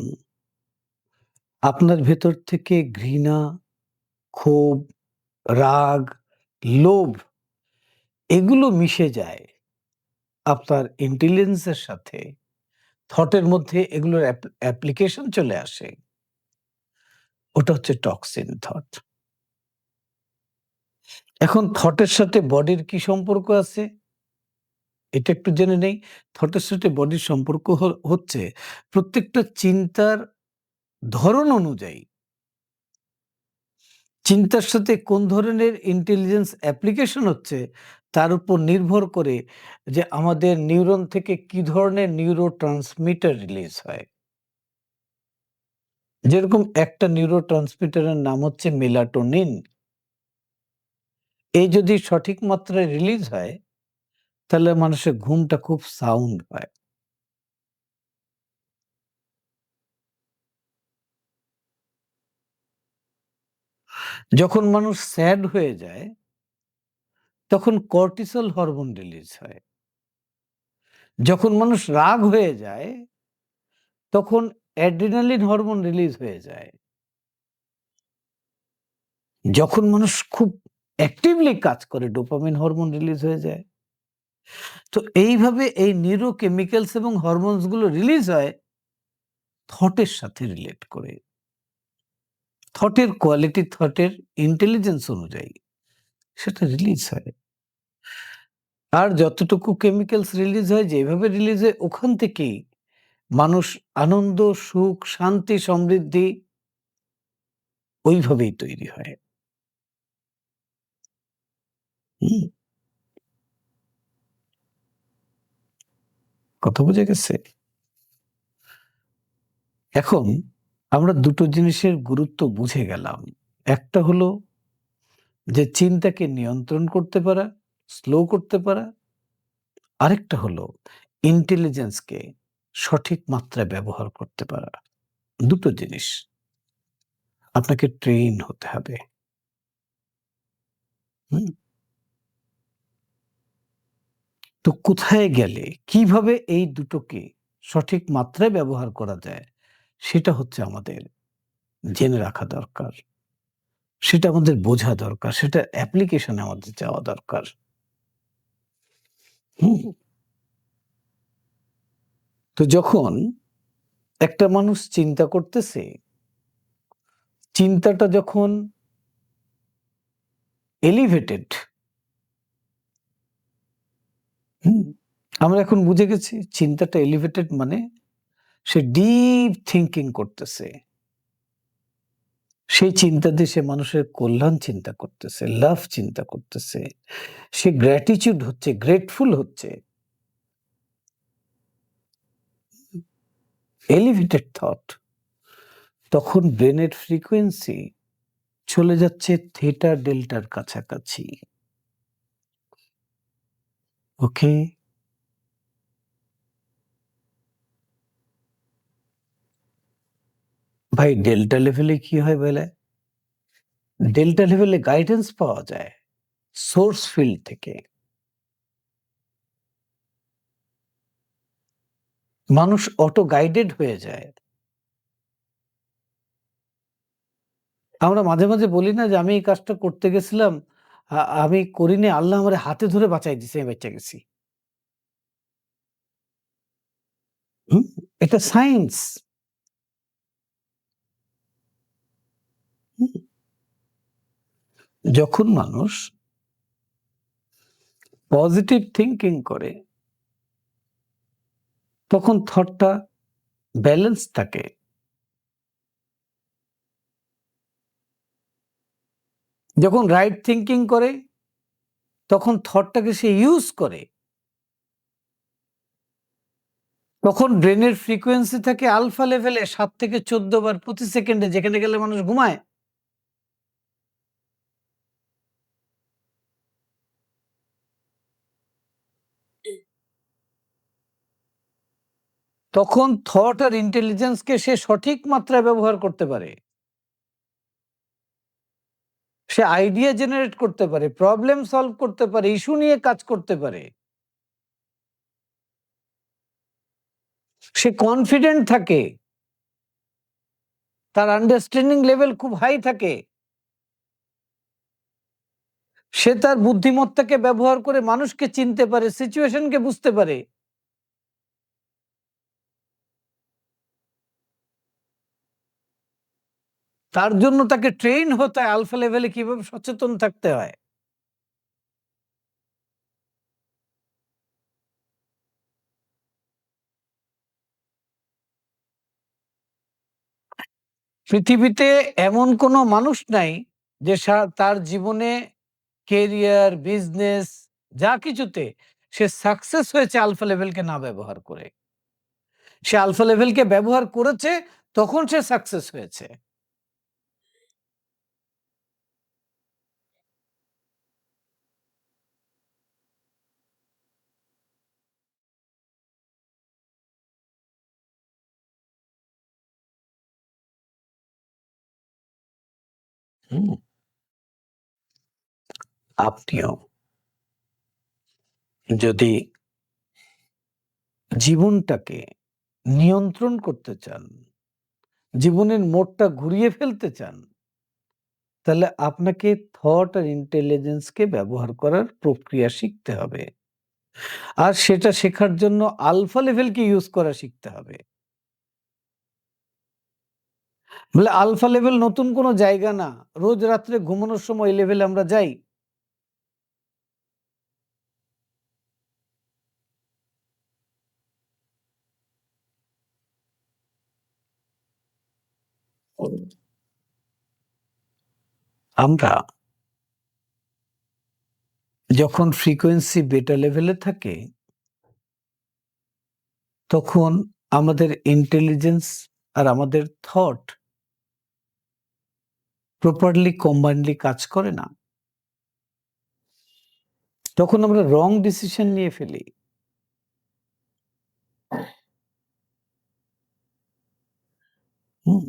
আপনার ভেতর থেকে ঘৃণা, ক্ষোভ, রাগ, লোভ এগুলো মিশে যায় আপনার ইন্টেলিজেন্স এর সাথে, থটের মধ্যে এগুলোর অ্যাপ্লিকেশন চলে আসে। ওটা হচ্ছে টক্সিন থট। এখন থটের সাথে বডির কি সম্পর্ক আছে? এটা একটু জেনে নেই। থটের সাথে বডির সম্পর্ক হচ্ছে প্রত্যেকটা চিন্তার ধরন অনুযায়ী, চিন্তার সাথে কোন ধরনের ইন্টেলিজেন্স অ্যাপ্লিকেশন হচ্ছে তার উপর নির্ভর করে যে আমাদের নিউরন থেকে কি ধরনের নিউরোট্রান্সমিটার রিলিজ হয়। যেরকম একটা নিউরোট্রান্সমিটারের নাম হচ্ছে মেলাটোনিন। এই যদি সঠিক মাত্রায় রিলিজ হয় তাহলে মানুষের ঘুমটা খুব সাউন্ড হয়। যখন মানুষ স্যাড হয়ে যায় তখন কর্টিসল হরমোন রিলিজ হয়। যখন মানুষ রাগ হয়ে যায় তখন অ্যাড্রিনালিন হরমোন রিলিজ হয়ে যায়। যখন মানুষ খুব অ্যাক্টিভলি কাজ করে ডোপামিন হরমোন রিলিজ হয়ে যায়। তো এইভাবে এই নিউরোকেমিক্যালস এবং হরমোনস গুলো রিলিজ হয় থটের সাথে রিলেট করে। থটের কোয়ালিটি, থটের ইন্টেলিজেন্স অনুযায়ী সেটা রিলিজ হয়। আর যতটুকু কেমিক্যালস রিলিজ হয়, যেভাবে রিলিজ হয়, ওখান থেকেই মানুষ আনন্দ, সুখ, শান্তি, সমৃদ্ধি ওইভাবেই তৈরি হয়। হুম? কথা বুঝে গেছে? এখন আমরা দুটো জিনিসের গুরুত্ব বুঝে গেলাম। একটা হলো যে চিন্তাকে নিয়ন্ত্রণ করতে পারা, স্লো করতে পারা। আরেকটা হলো ইন্টেলিজেন্সকে সঠিক মাত্রায় ব্যবহার করতে পারা। দুটো জিনিস। আপনাকে ট্রেইন হতে হবে। হুম? তো কোথায় গেলে কিভাবে এই দুটোকে সঠিক মাত্রায় ব্যবহার করা যায় সেটা হচ্ছে আমাদের জেনে রাখা দরকার। সেটা আমাদের বোঝা দরকার। সেটা অ্যাপ্লিকেশন এ আমাদের যাওয়া দরকার। হুম? তো যখন একটা মানুষ চিন্তা করতেছে, চিন্তাটা যখন এলিভেটেড, হুম? আমরা এখন বুঝে গেছি চিন্তাটা এলিভেটেড মানে সে ডিপ থিংকিং করতেছে। সেই চিন্তা দিয়ে সে মানুষের কল্যাণ চিন্তা করতেছে, লাভ চিন্তা করতেছে। সে গ্র্যাটিটিউড হচ্ছে, গ্রেটফুল হচ্ছে। Elevated thought. তখন ব্রেনের ফ্রিকোয়েন্সি চলে যাচ্ছে থিটা ডেল্টার কাছাকাছি। ওকে? ভাই ডেল্টা লেভেলে কি হয় বলে? ডেল্টা লেভেলে গাইডেন্স পাওয়া যায় সোর্স ফিল্ড থেকে। মানুষ অটো গাইডেড হয়ে যায়। আমরা মাঝে, মাঝে বলি না যে আমি এই কাজটা করতে গেছিলাম, আমি করিনি, আল্লাহ আমারে হাতে ধরে বাঁচায় দিছে, আমি বাইচা গেছি। হুম? এটা সায়েন্স। হুম? যখন মানুষ পজিটিভ থিংকিং করে তখন থটটা ব্যালেন্স থাকে। যখন রাইট থিংকিং করে তখন থটটাকে সে ইউজ করে। তখন ব্রেনের ফ্রিকোয়েন্সি থাকে আলফা লেভেলে ৭ থেকে ১৪ বার প্রতি সেকেন্ডে, যেখানে গেলে মানুষ ঘুমায়। তখন থট আর ইন্টেলিজেন্সকে সে সঠিক মাত্রায় ব্যবহার করতে পারে। সে আইডিয়া জেনারেট করতে পারে, প্রবলেম সলভ করতে পারে, ইস্যু নিয়ে কাজ করতে পারে। সে কনফিডেন্ট থাকে, তার আন্ডারস্ট্যান্ডিং লেভেল খুব হাই থাকে। সে তার বুদ্ধিমত্তাকে ব্যবহার করে মানুষকে চিনতে পারে, সিচুয়েশনকে বুঝতে পারে। তার জন্য তাকে ট্রেইন হতে হয় আলফা লেভেলে কিভাবে সচেতন থাকতে হয়। পৃথিবীতে এমন কোনো মানুষ নাই যে তার জীবনে কেরিয়ার, বিজনেস যা কিছুতে সে সাকসেস হয়েছে আলফা লেভেলকে না ব্যবহার করে। সে আলফা লেভেলকে ব্যবহার করেছে, তখন সে সাকসেস হয়েছে। হুম? আপনিও যদি জীবনটাকে নিয়ন্ত্রণ করতে চান, জীবনের মোড়টা ঘুরিয়ে ফেলতে চান, তাহলে আপনাকে থট আর ইন্টেলিজেন্সকে ব্যবহার করার প্রক্রিয়া শিখতে হবে। আর সেটা শেখার জন্য আলফা লেভেলকে ইউজ করা শিখতে হবে। বলে আলফা লেভেল নতুন কোনো জায়গা না। রোজ রাত্রে ঘুমানোর সময় এই লেভেলে আমরা যাই। আমরা যখন ফ্রিকোয়েন্সি বেটা লেভেলে থাকে তখন আমাদের ইন্টেলিজেন্স আর আমাদের থট প্রপারলি কম্বাইনলি কাজ করে না, তখন আমরা রং ডিসিশন নিয়ে ফেলি। হুম?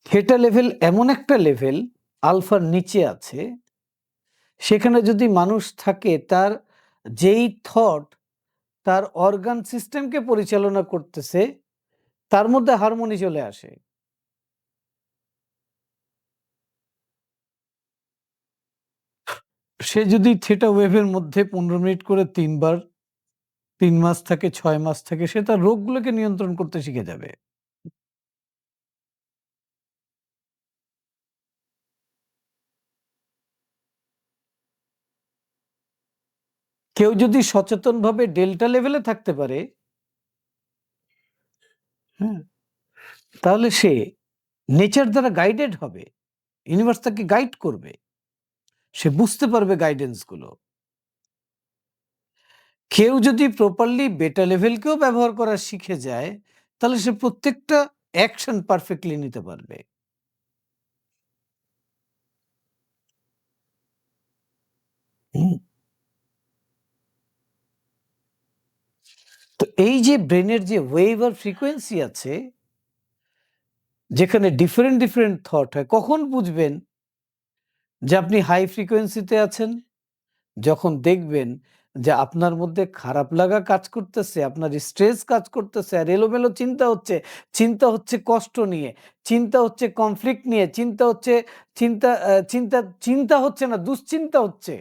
থিটা লেভেল এমন একটা লেভেল, আলফার নিচে আছে, সেখানে যদি মানুষ থাকে, তার যেই থট তার অর্গান সিস্টেমকে পরিচালনা করতেছে, তার মধ্যে হারমোনি চলে আসে। সে যদি থিটা ওয়েভের মধ্যে 15 মিনিট করে ৩ বার ৩ মাস থাকে, ৬ মাস থাকে, সে তার রোগগুলোকে নিয়ন্ত্রণ করতে শিখে যাবে। কেউ যদি সচেতনভাবে ডেল্টা লেভেলে থাকতে পারে, হ্যাঁ? তাহলে সে নেচার দ্বারা গাইডেড হবে। ইউনিভার্স তাকে গাইড করবে। সে বুঝতে পারবে গাইডেন্স গুলো। কেউ যদি প্রপারলি বেটা লেভেলকেও ব্যবহার করা শিখে যায়, তাহলে সে প্রত্যেকটা অ্যাকশন পারফেক্টলি নিতে পারবে। হুম? তো এই যে ব্রেনের যে ওয়েভ আর ফ্রিকোয়েন্সি আছে, যেখানে ডিফারেন্ট থট হয়, কখন বুঝবেন যে আপনি হাই ফ্রিকোয়েন্সিতে আছেন? যখন দেখবেন যে আপনার মধ্যে খারাপ লাগা কাজ করতেছে, আপনার স্ট্রেস কাজ করতেছে, আর এলোমেলো চিন্তা হচ্ছে কষ্ট নিয়ে, চিন্তা হচ্ছে কনফ্লিক্ট নিয়ে, চিন্তা হচ্ছে চিন্তা আ চিন্তা চিন্তা হচ্ছে না, দুশ্চিন্তা হচ্ছে।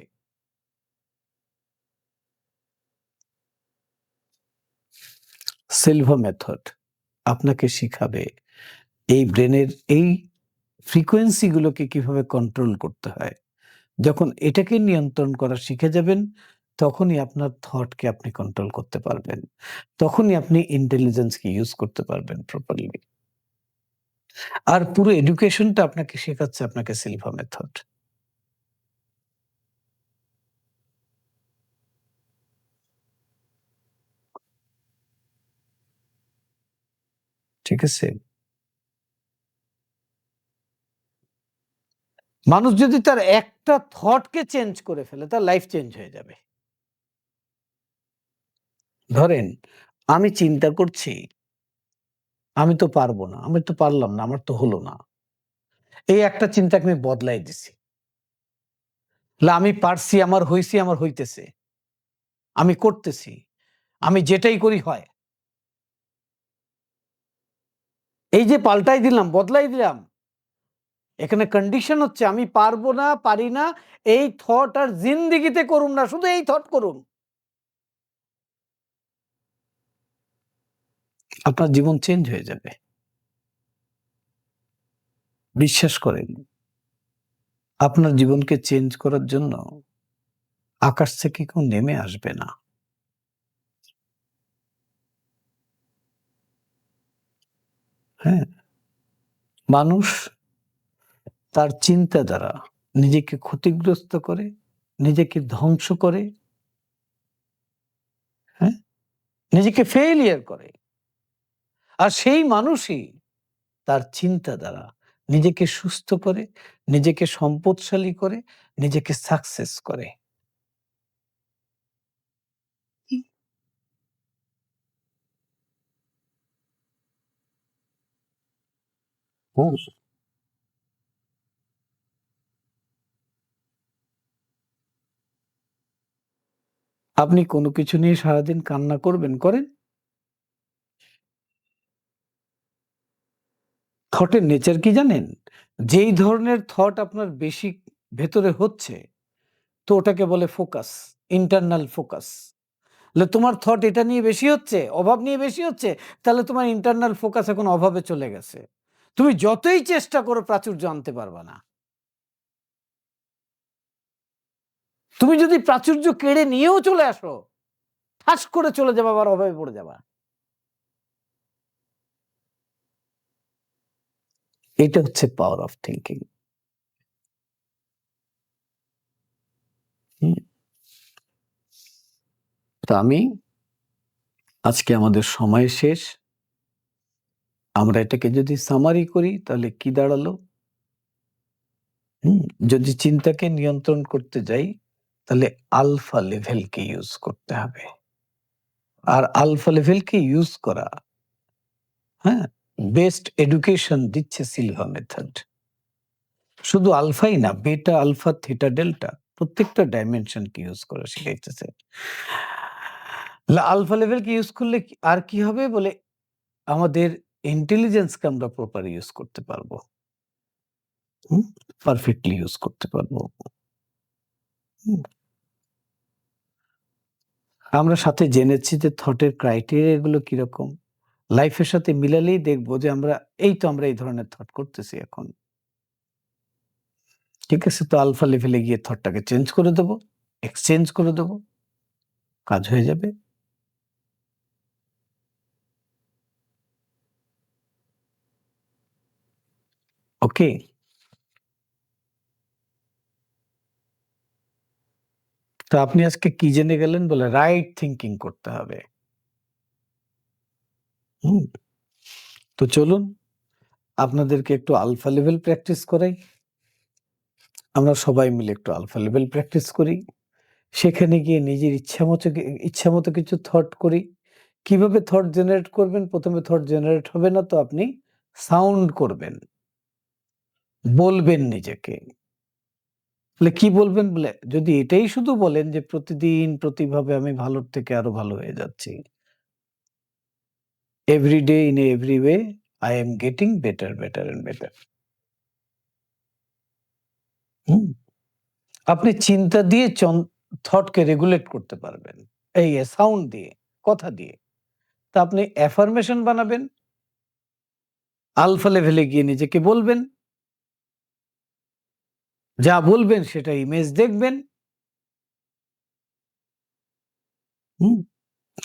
সিলভা মেথড আপনাকে শিখাবে এই ব্রেনের এই ফ্রিকোয়েন্সি গুলোকে কিভাবে কন্ট্রোল করতে হয়। যখন এটাকে নিয়ন্ত্রণ করা শিখে যাবেন, তখনই আপনার থটকে আপনি কন্ট্রোল করতে পারবেন। তখনই আপনি ইন্টেলিজেন্সকে ইউজ করতে পারবেন প্রপারলি। আর পুরো এডুকেশনটা আপনাকে শেখাচ্ছে আপনাকে সিলভা মেথড। ঠিক আছে? মানুষ যদি তার একটা থটকে চেঞ্জ করে ফেলে, তার লাইফ চেঞ্জ হয়ে যাবে। ধরেন, আমি চিন্তা করছি, আমি তো পারব না, আমি তো পারলাম না, আমার তো হলো না। এই একটা চিন্তাকে আমি বদলাই দিছি। আমি পারছি, আমার হইছে, আমার হইতেছে। আমি করতেছি। আমি যেটাই করি হয়। এই যে পাল্টাই দিলাম, বদলাই দিলাম, এখানে কন্ডিশন হচ্ছে আমি পারবো না, পারি না, এই থট আর জিন্দেগিতে করুন না, শুধু এই থট করুন। আপনার জীবন চেঞ্জ হয়ে যাবে। বিশ্বাস করেন, আপনার জীবনকে চেঞ্জ করার জন্য আকাশ থেকে কেউ নেমে আসবে না। হ্যাঁ? মানুষ তার চিন্তা দ্বারা নিজেকে ক্ষতিগ্রস্ত করে, নিজেকে ধ্বংস করে, হ্যাঁ? নিজেকে ফেইলিয়ার করে। আর সেই মানুষই তার চিন্তা দ্বারা নিজেকে সুস্থ করে, নিজেকে সম্পদশালী করে, নিজেকে সাকসেস করে। হুম। আপনি কোনো কিছু নিয়ে সারাদিন কান্না করবেন, করেন? থটের নেচার কি জানেন? যেই ধরনের থট আপনার বেশি ভেতরে হচ্ছে, তো ওটাকে বলে ফোকাস, ইন্টারনাল ফোকাস। তোমার থট এটা নিয়ে বেশি হচ্ছে, অভাব নিয়ে বেশি হচ্ছে, তাহলে তোমার ইন্টারনাল ফোকাস এখন অভাবে চলে গেছে। তুমি যতই চেষ্টা করো প্রাচুর্য আনতে পারবা না। তুমি যদি প্রাচুর্য কেড়ে নিয়েও চলে আসো, ঠাস করে চলে যাবা, আবার অভাবে পড়ে যাবা। এটা হচ্ছে পাওয়ার অফ থিংকিং। হুম? তো আমি আজকে আমাদের সময় শেষ। আমরা এটাকে যদি সামারি করি তাহলে কি দাঁড়ালো? হুম? যদি চিন্তাকে নিয়ন্ত্রণ করতে যাই তাহলে আলফা লেভেলকে ইউজ করতে হবে। আর আলফা লেভেলকে ইউজ করা, হ্যাঁ? বেস্ট এডুকেশন দিচ্ছে সিলভা মেথড। শুধু আলফাই না, বেটা, আলফা, থিটা, ডেল্টা প্রত্যেকটা ডাইমেনশনকে ইউজ করা শিখাইতেছে। আলফা লেভেলকে ইউজ করলে আর কি হবে বলে আমাদের ইন্টেলিজেন্সকে আমরা প্রপার ইউজ করতে পারবো। হুম? পারফেক্টলি ইউজ করতে পারবো। হুম? আমরা সাথে জেনেছি যে থটের ক্রাইটেরিয়া গুলো কিরকম। লাইফের সাথে মিলালেই দেখব যে আমরা এই ধরনের থট করতেছি এখন। ঠিক আছে? তো আলফা লেভেলে গিয়ে থটটাকে চেঞ্জ করে দেব, এক্সচেঞ্জ করে দেব। কাজ হয়ে যাবে। ওকে? তো আপনি আজকে কি জেনে গেলেন বলে রাইট থিংকিং করতে হবে। হুম? তো চলুন আপনাদেরকে একটু আলফা লেভেল প্র্যাকটিস করাই। আমরা সবাই মিলে একটু আলফা লেভেল প্র্যাকটিস করি। সেখানে গিয়ে নিজের ইচ্ছামতো কিছু থট করি। কিভাবে থট জেনারেট করবেন? ১ম এ থট জেনারেট হবে না তো আপনি সাউন্ড করবেন। বলবেন নিজেকে। বলে কি বলবেন? বলে যদি এটাই শুধু বলেন যে প্রতিদিন প্রতিভাবে আমি ভালোর থেকে আরো ভালো হয়ে যাচ্ছি। Every day in every way I am getting better, better and better. হুম? আপনি চিন্তা দিয়ে থটকে রেগুলেট করতে পারবেন। সাউন্ড দিয়ে, কথা দিয়ে। তা আপনি অ্যাফার্মেশন বানাবেন, আলফা লেভেলে গিয়ে নিজেকে বলবেন। যা বলবেন সেটা ইমেজ দেখবেন। হুম?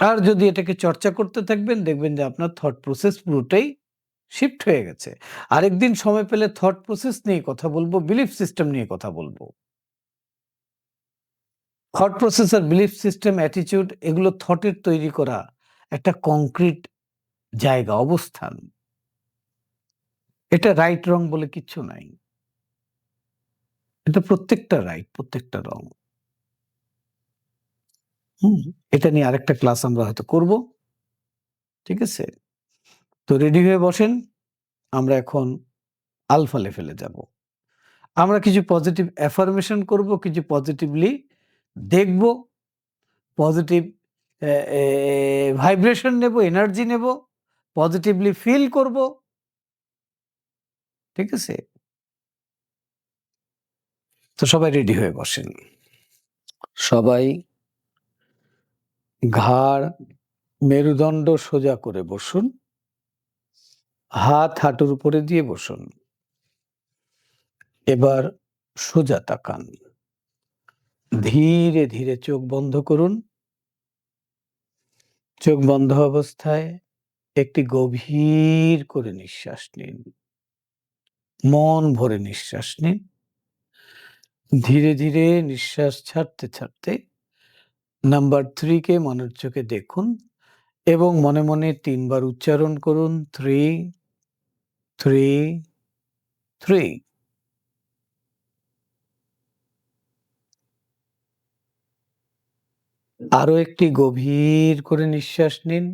আর যদি এটাকে চর্চা করতে থাকবেন দেখবেন যে আপনার থট প্রসেস পুরোটাই শিফট হয়ে গেছে। আরেকদিন সময় পেলে থট প্রসেস নিয়ে কথা বলব, বিলিফ সিস্টেম নিয়ে কথা বলব। থট প্রসেস আর বিলিফ সিস্টেম, অ্যাটিটিউড এগুলো থটের তৈরি করা একটা কংক্রিট জায়গা, অবস্থান। এটা রাইট রং বলে কিচ্ছু নাই। এটা প্রত্যেকটা রাইট, প্রত্যেকটা রং। হুম? এটা নিয়ে আরেকটা ক্লাস আমরা হয়তো করব। ঠিক আছে? তো রেডি হয়ে বসেন। আমরা এখন আলফা লেভেলে যাব। আমরা কিছু পজিটিভ অ্যাফার্মেশন করব, কিছু পজিটিভলি দেখব, পজিটিভ এ এ ভাইব্রেশন নেব, এনার্জি নেব, পজিটিভলি ফিল করব। ঠিক আছে? তো সবাই রেডি হয়ে বসেন। সবাই ঘাড়, মেরুদণ্ড সোজা করে বসুন। হাত হাঁটুর উপরে দিয়ে বসুন। এবার সোজা তাকান। ধীরে, ধীরে চোখ বন্ধ করুন। চোখ বন্ধ অবস্থায় একটি গভীর করে নিঃশ্বাস নিন। মন ভরে নিঃশ্বাস নিন। ধীরে, ধীরে নিঃশ্বাস ছাড়তে, ছাড়তে নাম্বার 3 কে মনের চোখে দেখুন এবং মনে, মনে ৩ বার উচ্চারণ করুন 3, 3, 3। আরো একটি গভীর করে নিঃশ্বাস নিন।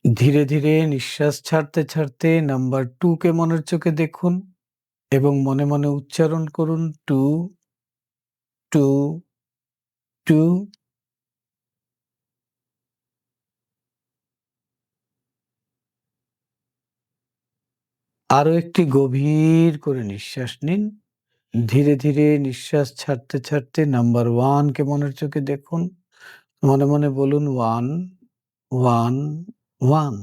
ধীরে, ধীরে নিঃশ্বাস ছাড়তে, ছাড়তে নাম্বার 2 কে মনের চোখে দেখুন এবং মনে, মনে উচ্চারণ করুন 2, 2, 2। আরো একটি গভীর করে নিঃশ্বাস নিন। ধীরে, ধীরে নিঃশ্বাস ছাড়তে, ছাড়তে নাম্বার 1 কে মনের চোখে দেখুন। মনে, মনে বলুন 1, 1, 1।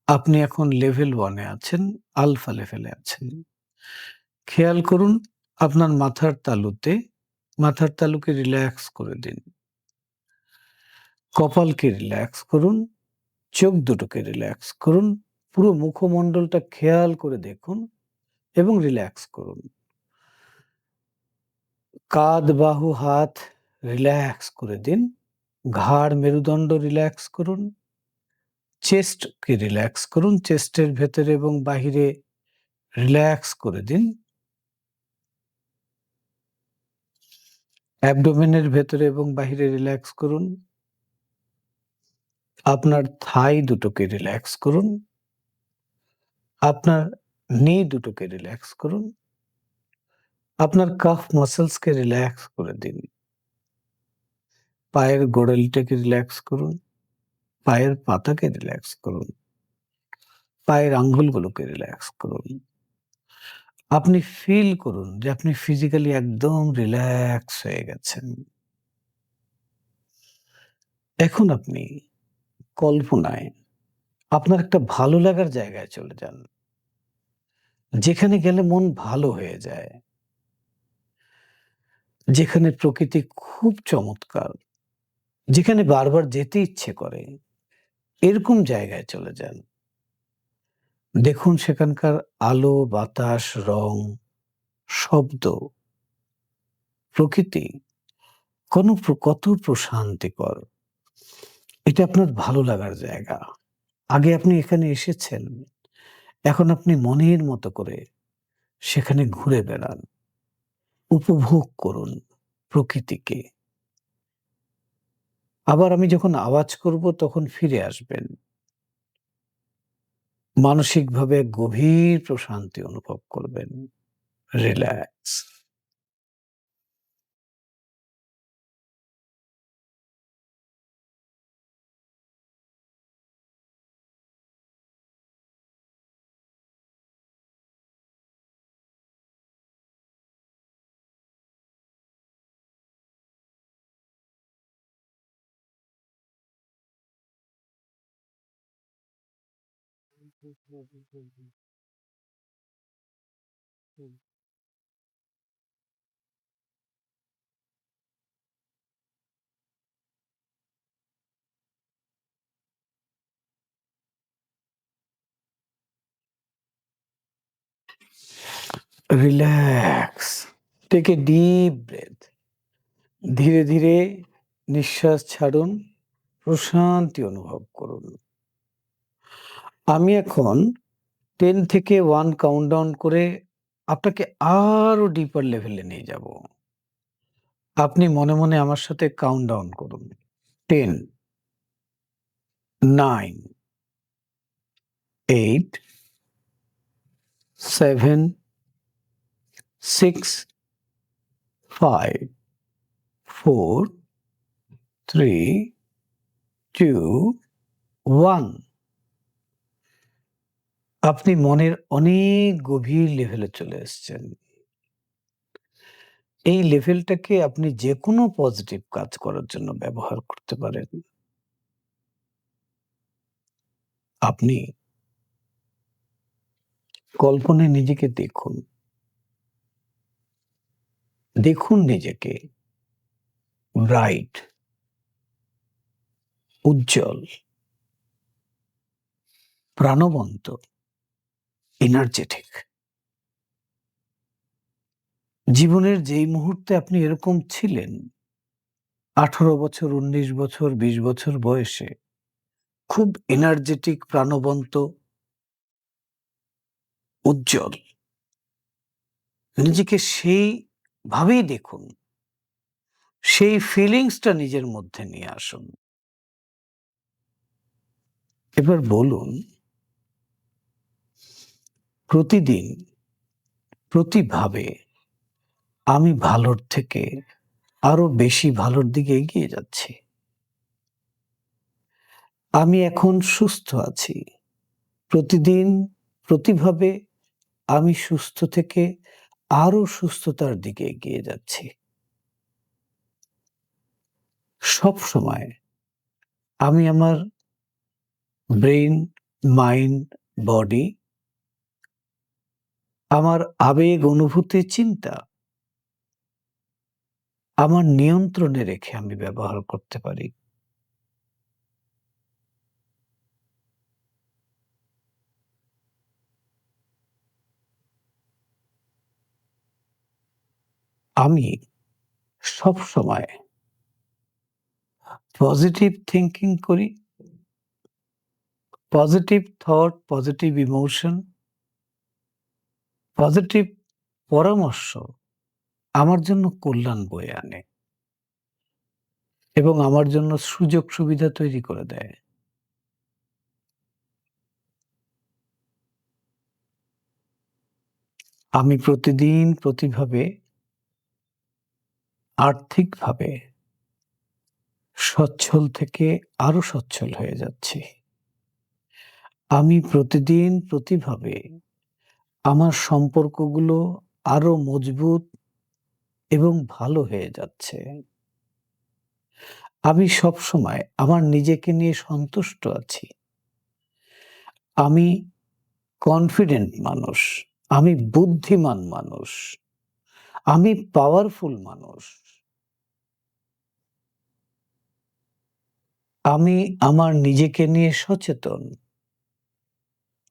আপনি এখন লেভেল 1 এ আছেন, আলফা লেভেলে আছেন। খেয়াল করুন আপনার মাথার তালুকে রিল্যাক্স করে দিন। কপালকে রিল্যাক্স করুন, চোখ দুটোকে রিল্যাক্স করুন। পুরো মুখমণ্ডলটা খেয়াল করে দেখুন এবং রিল্যাক্স করুন। কাঁধ, বাহু, হাত রিল্যাক্স করে দিন। ঘাড়, মেরুদণ্ড রিল্যাক্স করুন। চেস্টকে রিল্যাক্স করুন। চেস্টের ভেতরে এবং বাহিরে রিল্যাক্স করে দিন। অ্যাবডোমেনের ভেতরে এবং বাহিরে রিল্যাক্স করুন। আপনার থাই দুটোকে রিল্যাক্স করুন। আপনার নি দুটোকে রিল্যাক্স করুন। আপনার কাফ মাসলসকে রিল্যাক্স করে দিন। পায়ের গোড়ালিটাকে রিল্যাক্স করুন। পায়ের পাতাকে রিল্যাক্স করুন। পায়ের আঙ্গুলগুলোকে রিল্যাক্স করুন। আপনি ফিল করুন যে আপনি ফিজিক্যালি একদম রিল্যাক্স হয়ে গেছেন। এখন আপনি কল্পনায় আপনার একটা ভালো লাগার জায়গায় চলে যান। যেখানে গেলে মন ভালো হয়ে যায়। যেখানে প্রকৃতি খুব চমৎকার। যেখানে বারবার যেতে ইচ্ছে করে। এরকম জায়গায় চলে যান। দেখুন সেখানকার আলো, বাতাস, রং, শব্দ, প্রকৃতি কত প্রশান্তিকর। এটা আপনার ভালো লাগার জায়গা। আগে আপনি এখানে এসেছেন। এখন আপনি মনের মতো করে সেখানে ঘুরে বেড়ান। উপভোগ করুন প্রকৃতিকে। আবার আমি যখন আওয়াজ করব তখন ফিরে আসবেন। মানসিকভাবে গভীর প্রশান্তি অনুভব করবেন। Relax. Relax. Take a deep breath. ধীরে, ধীরে নিঃশ্বাস ছাড়ুন। প্রশান্তি অনুভব করুন। আমি এখন 10 থেকে 1 কাউন্টডাউন করে আপনাকে আরো ডিপার লেভেলে নিয়ে যাব। আপনি মনে, মনে আমার সাথে কাউন্টডাউন করুন। 10, 9, 8, 7, 6, 5, 4, 3, 2, 1. আপনি মনের অনেক গভীর লেভেলে চলে এসেছেন। এই লেভেলটাকে আপনি যেকোনো পজিটিভ কাজ করার জন্য ব্যবহার করতে পারেন। আপনি কল্পনায় নিজেকে দেখুন। দেখুন নিজেকে ব্রাইট, উজ্জ্বল, প্রাণবন্ত, এনার্জেটিক। জীবনের যেই মুহূর্তে আপনি এরকম ছিলেন, 18 বছর, 19 বছর, 20 বছর বয়সে খুব এনার্জেটিক, প্রাণবন্ত, উজ্জ্বল। নিজেকে সেইভাবেই দেখুন। সেই ফিলিংসটা নিজের মধ্যে নিয়ে আসুন। এবার বলুন, প্রতিদিন, প্রতিভাবে আমি ভালোর থেকে আরো বেশি ভালোর দিকে এগিয়ে যাচ্ছি। আমি এখন সুস্থ আছি। প্রতিদিন, প্রতিভাবে আমি সুস্থ থেকে আরো সুস্থতার দিকে এগিয়ে যাচ্ছি। সবসময় আমি আমার ব্রেইন, মাইন্ড, বডি, আমার আবেগ, অনুভূতি, চিন্তা আমার নিয়ন্ত্রণে রেখে আমি ব্যবহার করতে পারি। আমি সবসময় পজিটিভ থিংকিং করি, positive thought, positive emotion, positive পরামর্শ আমার জন্য কল্যাণ বয়ে আনে এবং আমার জন্য সুযোগ সুবিধা তৈরি করে দেয়। আমি প্রতিদিন প্রতিভাবে আর্থিকভাবে সচ্ছল থেকে আরো সচ্ছল হয়ে যাচ্ছি। আমি প্রতিদিন প্রতিভাবে আমার সম্পর্কগুলো আরো মজবুত এবং ভালো হয়ে যাচ্ছে। আমি সবসময় আমার নিজেকে নিয়ে সন্তুষ্ট আছি। আমি কনফিডেন্ট মানুষ, আমি বুদ্ধিমান মানুষ, আমি পাওয়ারফুল মানুষ। আমি আমার নিজেকে নিয়ে সচেতন।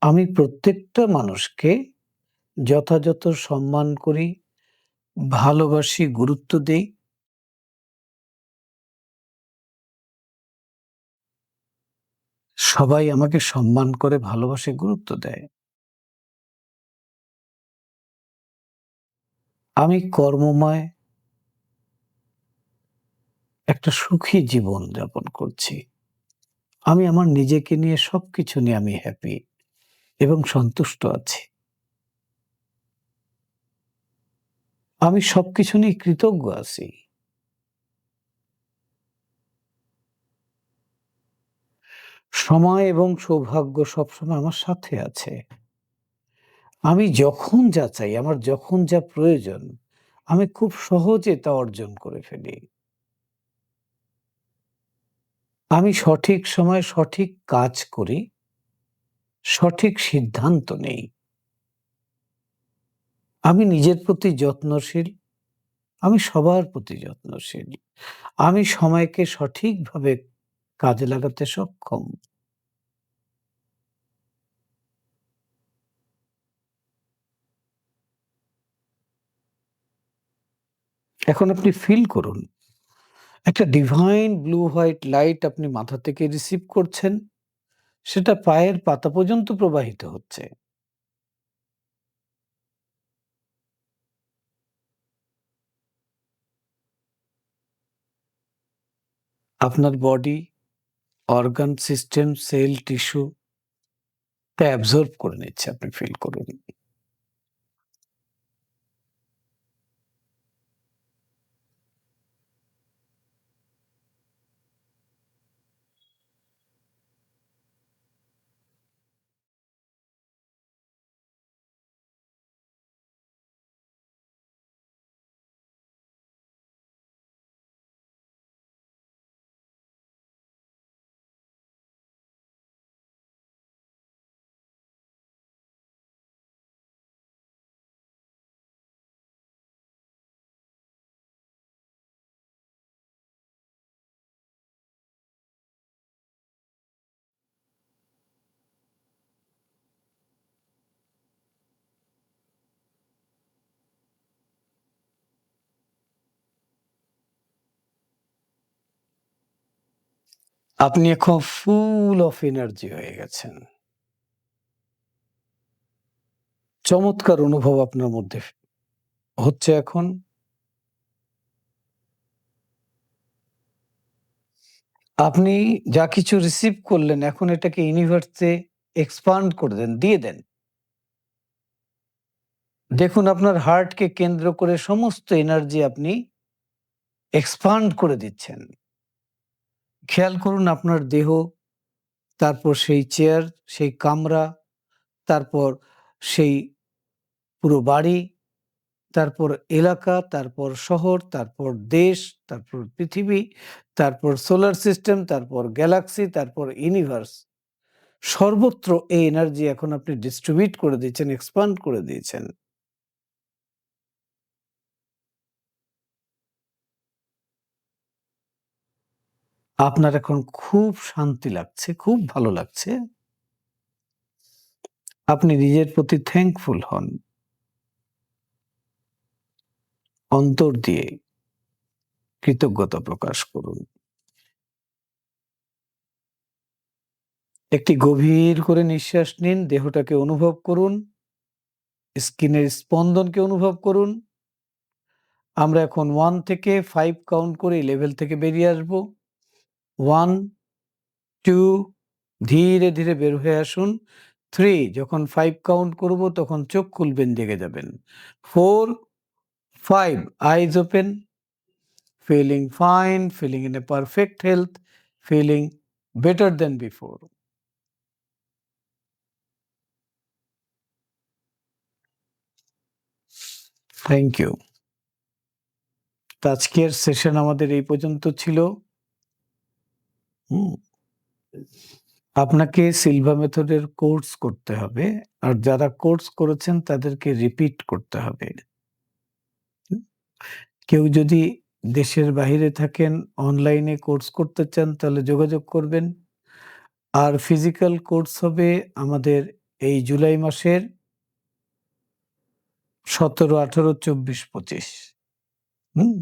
আমি প্রত্যেকটা মানুষকে যথাযথ সম্মান করি, ভালোবাসি, গুরুত্ব দেই। সবাই আমাকে সম্মান করে, ভালোবাসে, গুরুত্ব দেয়। আমি কর্মময় একটা সুখী জীবন যাপন করছি। আমি আমার নিজেকে নিয়ে সবকিছু নিয়ে আমি হ্যাপি এবং সন্তুষ্ট আছি। আমি সবকিছু নিয়ে কৃতজ্ঞ আছি। সময় এবং সৌভাগ্য সবসময় আমার সাথে আছে। আমি যখন যা চাই, আমার যখন যা প্রয়োজন, আমি খুব সহজে তা অর্জন করে ফেলি। আমি সঠিক সময়ে সঠিক কাজ করি, সঠিক সিদ্ধান্ত নেই। আমি নিজের প্রতি যত্নশীল, আমি সবার প্রতি যত্নশীল। আমি সময়কে সঠিকভাবে কাজে লাগাতে সক্ষম। এখন আপনি ফিল করুন, একটা ডিভাইন ব্লু হোয়াইট লাইট আপনি মাথা থেকে রিসিভ করছেন, সেটা পায়ের পাতা পর্যন্ত প্রবাহিত হচ্ছে। আপনার body, organ system, cell, tissue তা অ্যাবজর্ব করে নিচ্ছে, আপনি ফিল করুন। আপনি এখন ফুল অফ এনার্জি হয়ে গেছেন। চমৎকার অনুভব আপনার মধ্যে হচ্ছে এখন। আপনি যা কিছু রিসিভ করলেন, এখন এটাকে ইউনিভার্সে এক্সপান্ড করে দেন, দিয়ে দেন। দেখুন আপনার হার্টকে কেন্দ্র করে সমস্ত এনার্জি আপনি এক্সপান্ড করে দিচ্ছেন। খেয়াল করুন আপনার দেহ, তারপর সেই চেয়ার, সেই কামরা, তারপর সেই পুরো বাড়ি, তারপর এলাকা, তারপর শহর, তারপর দেশ, তারপর পৃথিবী, তারপর সোলার সিস্টেম, তারপর গ্যালাক্সি, তারপর ইউনিভার্স। সর্বত্র এই এনার্জি এখন আপনি ডিস্ট্রিবিউট করে দিয়েছেন, এক্সপান্ড করে দিয়েছেন। আপনার এখন খুব শান্তি লাগছে, খুব ভালো লাগছে। আপনি নিজের প্রতি থ্যাঙ্কফুল হন। অন্তর দিয়ে কৃতজ্ঞতা প্রকাশ করুন। একটি গভীর করে নিঃশ্বাস নিন, দেহটাকে অনুভব করুন, স্কিনের স্পন্দনকে অনুভব করুন। আমরা এখন 1 থেকে 5 কাউন্ট করে এই লেভেল থেকে বেরিয়ে আসব। 1, 2 ধীরে, ধীরে বের হয়ে আসুন। 3 যখন 5 কাউন্ট করব তখন চোখ খুলবেন, জেগে যাবেন। 4, 5 eyes open, feeling fine, feeling in a perfect health, feeling better than before. Thank you. তো আজকের সেশন আমাদের এই পর্যন্ত ছিল। হুম। আপনাকে সিলভা মেথডের কোর্স করতে হবে। আর যারা কোর্স করেছেন তাদেরকে রিপিট করতে হবে। হুম। কেউ যদি দেশের বাহিরে থাকেন, অনলাইনে কোর্স করতে চান তাহলে যোগাযোগ করবেন। আর ফিজিক্যাল কোর্স হবে আমাদের এই জুলাই মাসের 17, 18, 24, 25। হুম?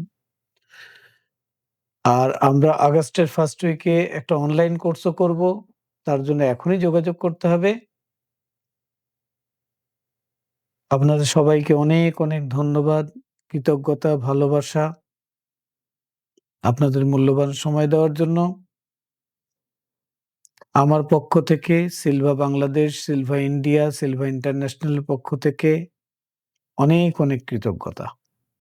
আর আমরা আগস্টের ফার্স্ট উইকে একটা অনলাইন কোর্সও করব। তার জন্য এখনই যোগাযোগ করতে হবে। আপনাদের সবাইকে অনেক, অনেক ধন্যবাদ, কৃতজ্ঞতা, ভালোবাসা আপনাদের মূল্যবান সময় দেওয়ার জন্য। আমার পক্ষ থেকে, Silva Bangladesh, Silva India, Silva ইন্টারন্যাশনালের পক্ষ থেকে অনেক, অনেক কৃতজ্ঞতা।